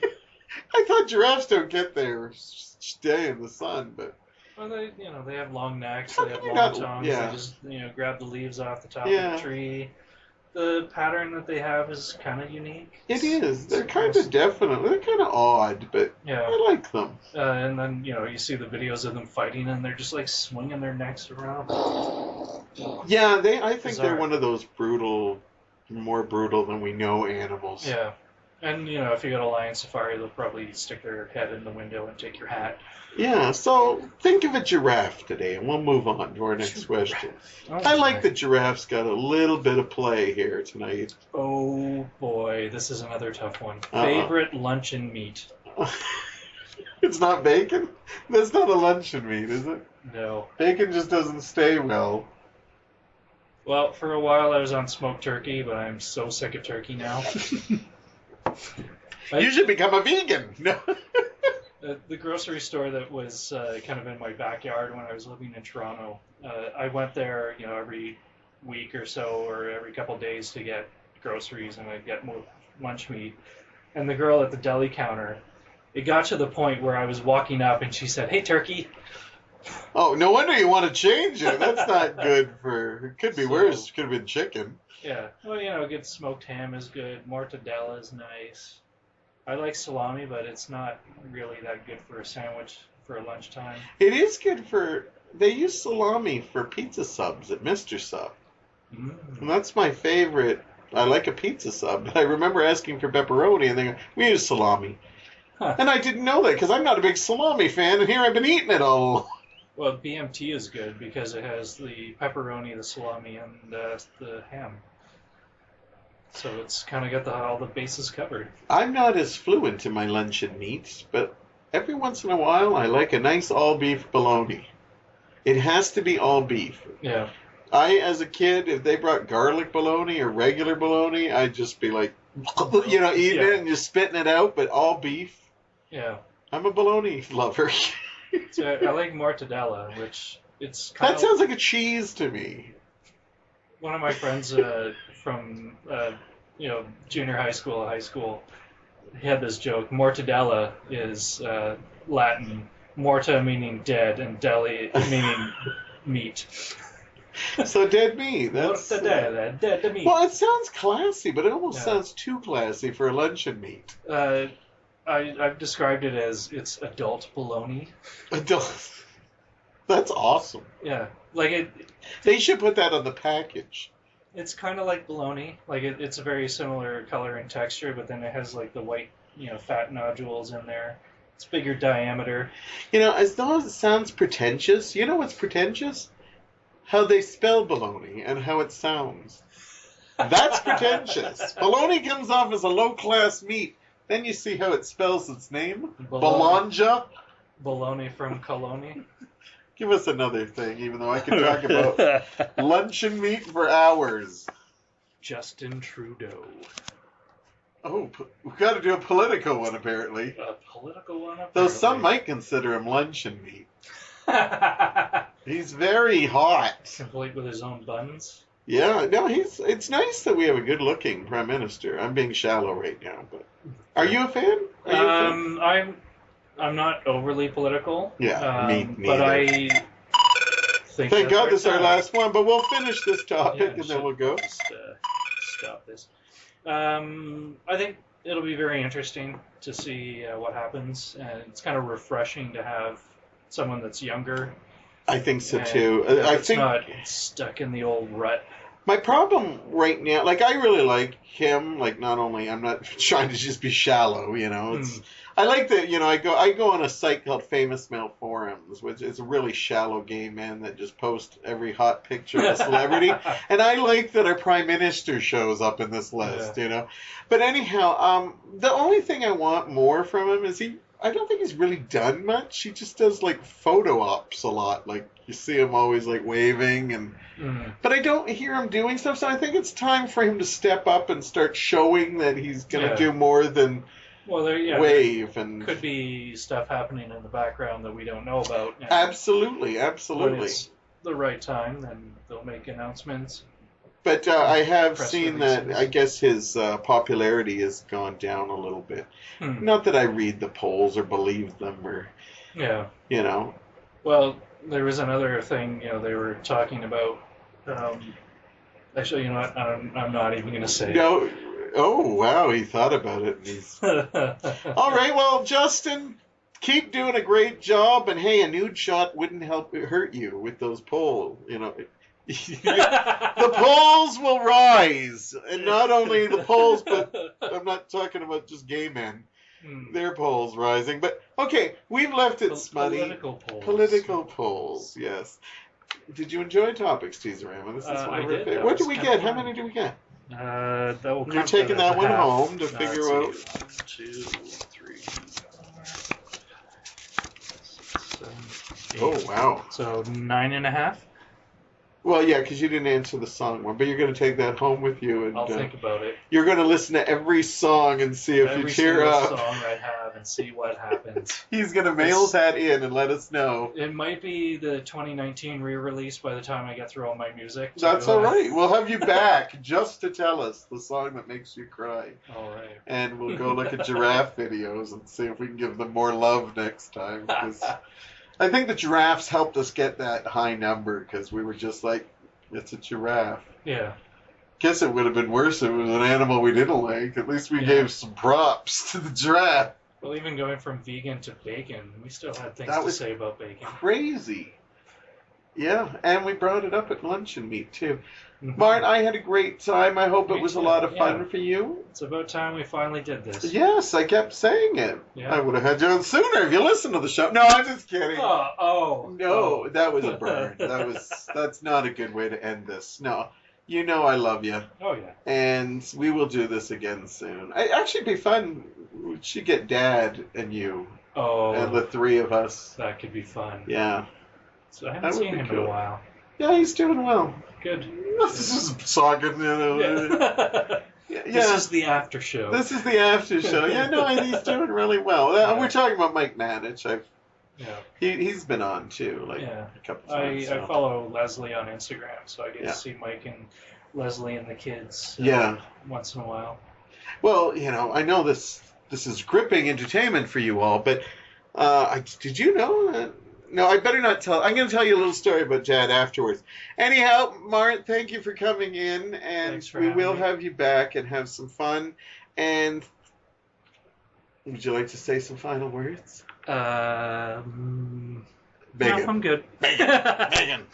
I thought giraffes don't get their stay in the sun, but. Well, they have long necks, they have long tongues. Yeah. They just, grab the leaves off the top of the tree. The pattern that they have is kind of unique. It is. They're kind of they're kind of odd, but I like them. And then, you see the videos of them fighting, and they're just, like, swinging their necks around. Yeah, I think they're one of those more brutal than we know animals. Yeah. And, if you go to lion safari, they'll probably stick their head in the window and take your hat. Yeah, so think of a giraffe today, and we'll move on to our next question. I like that giraffes got a little bit of play here tonight. Oh, boy, this is another tough one. Favorite luncheon meat? It's not bacon? That's not a luncheon meat, is it? No. Bacon just doesn't stay well. Well, for a while I was on smoked turkey, but I'm so sick of turkey now. You should become a vegan. No. The grocery store that was kind of in my backyard when I was living in Toronto, I went there, every week or so or every couple of days to get groceries, and I'd get more lunch meat. And the girl at the deli counter, it got to the point where I was walking up and she said, "Hey, turkey." Oh, no wonder you want to change it. That's not good for... It could be worse. It could have been chicken. Yeah. Well, good smoked ham is good. Mortadella is nice. I like salami, but it's not really that good for a sandwich for lunchtime. It is good for... They use salami for pizza subs at Mr. Sub. And that's my favorite. I like a pizza sub, but I remember asking for pepperoni, and they go, "We use salami." Huh. And I didn't know that, because I'm not a big salami fan, and here I've been eating it all along. Well, BMT is good because it has the pepperoni, the salami, and the ham. So it's kind of got all the bases covered. I'm not as fluent in my luncheon meats, but every once in a while I like a nice all-beef bologna. It has to be all beef. Yeah. As a kid, if they brought garlic bologna or regular bologna, I'd just be like, eating it and just spitting it out, but all beef. Yeah. I'm a bologna lover. So I like mortadella, which it's kind of... That sounds like a cheese to me. One of my friends from junior high school, he had this joke. Mortadella is Latin. Morta meaning dead, and deli meaning meat. So dead meat. That's Mortadella, dead meat. Well, it sounds classy, but it almost sounds too classy for a luncheon meat. I've described it as it's adult bologna. Adult. That's awesome. Yeah, like it. They should put that on the package. It's kind of like bologna. Like it's a very similar color and texture, but then it has like the white, fat nodules in there. It's bigger diameter. As though it sounds pretentious. You know what's pretentious? How they spell bologna and how it sounds. That's pretentious. Bologna comes off as a low-class meat. Then you see how it spells its name. Bologna. Bologna from Cologne. Give us another thing, even though I can talk about luncheon meat for hours. Justin Trudeau. Oh, we've got to do a Politico one, apparently. A political one, apparently. Though some might consider him luncheon meat. He's very hot. Complete with his own buns. Yeah, no, it's nice that we have a good-looking prime minister. I'm being shallow right now, but are you a fan? Are you a fan? I'm not overly political. Yeah, me neither. But I think. Thank God this is our time. last one, but we'll finish this topic and then we'll go. Just stop this. I think it'll be very interesting to see what happens, and it's kind of refreshing to have someone that's younger. I think so too. I think not stuck in the old rut. My problem right now, like I really like him. Like not only I'm not trying to just be shallow, you know. It's I like that, you know. I go on a site called Famous Male Forums, which is a really shallow gay man that just post every hot picture of a celebrity, and I like that our prime minister shows up in this list, you know. But anyhow, the only thing I want more from him is I don't think he's really done much. He just does like photo ops a lot. Like you see him always like waving and but I don't hear him doing stuff. So I think it's time for him to step up and start showing that he's going to do more than wave. And could be stuff happening in the background that we don't know about. Absolutely. When it's the right time, then they'll make announcements. But I have seen that I guess his popularity has gone down a little bit. Not that I read the polls or believe them or, you know. Well, there was another thing, you know, they were talking about. Actually, you know what? I'm not even going to say it. Oh, wow, he thought about it. All right, well, Justin, keep doing a great job. And, hey, a nude shot wouldn't hurt you with those polls, you know. The polls will rise, and not only the polls, but I'm not talking about just gay men. Their polls rising, but okay, we've left it smutty. Political polls, yes. Did you enjoy topics, Tease-O-Rama? This is one of our favorite. What did we get? How many did we get? You're taking that one home to figure out. 1, 2, 3, 4, 6, 7, 8. Oh wow! So 9.5. Well, yeah, because you didn't answer the song one, but you're going to take that home with you, and I'll think about it. You're going to listen to every song and see if you cheer up. Every song I have and see what happens. He's going to mail that in and let us know. It might be the 2019 re-release by the time I get through all my music. That's all right. We'll have you back just to tell us the song that makes you cry. All right. And we'll go look at giraffe videos and see if we can give them more love next time. Because I think the giraffes helped us get that high number because we were just like, it's a giraffe. Yeah. Guess it would have been worse if it was an animal we didn't like. At least we gave some props to the giraffe. Well, even going from vegan to bacon, we still had things to say about bacon. Crazy. Yeah, and we brought it up at luncheon meat too. Mart, I had a great time. I hope it was a lot of fun for you. It's about time we finally did this. Yes, I kept saying it. Yeah. I would have had you on sooner if you listened to the show. No, I'm just kidding. No, that was a burn. That's not a good way to end this. No, you know I love you. Oh yeah. And we will do this again soon. It'd actually be fun. We should get Dad and you. Oh. And the three of us. That could be fun. Yeah. So I haven't seen him in a while. Yeah, he's doing well. Good. This is talking, you know. Yeah. This is the after show. This is the after show. Yeah, no, he's doing really well. We're talking about Mike Manich. He's been on too, a couple times. I follow Leslie on Instagram, so I get to see Mike and Leslie and the kids. Once in a while. Well, you know, I know this is gripping entertainment for you all, but did you know that? No, I better not tell. I'm going to tell you a little story about Dad afterwards. Anyhow, Mart, thank you for coming in, and we will have you back and have some fun. And would you like to say some final words? Bacon. No, I'm good. Bacon.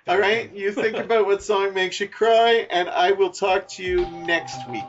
All right, you think about what song makes you cry, and I will talk to you next week.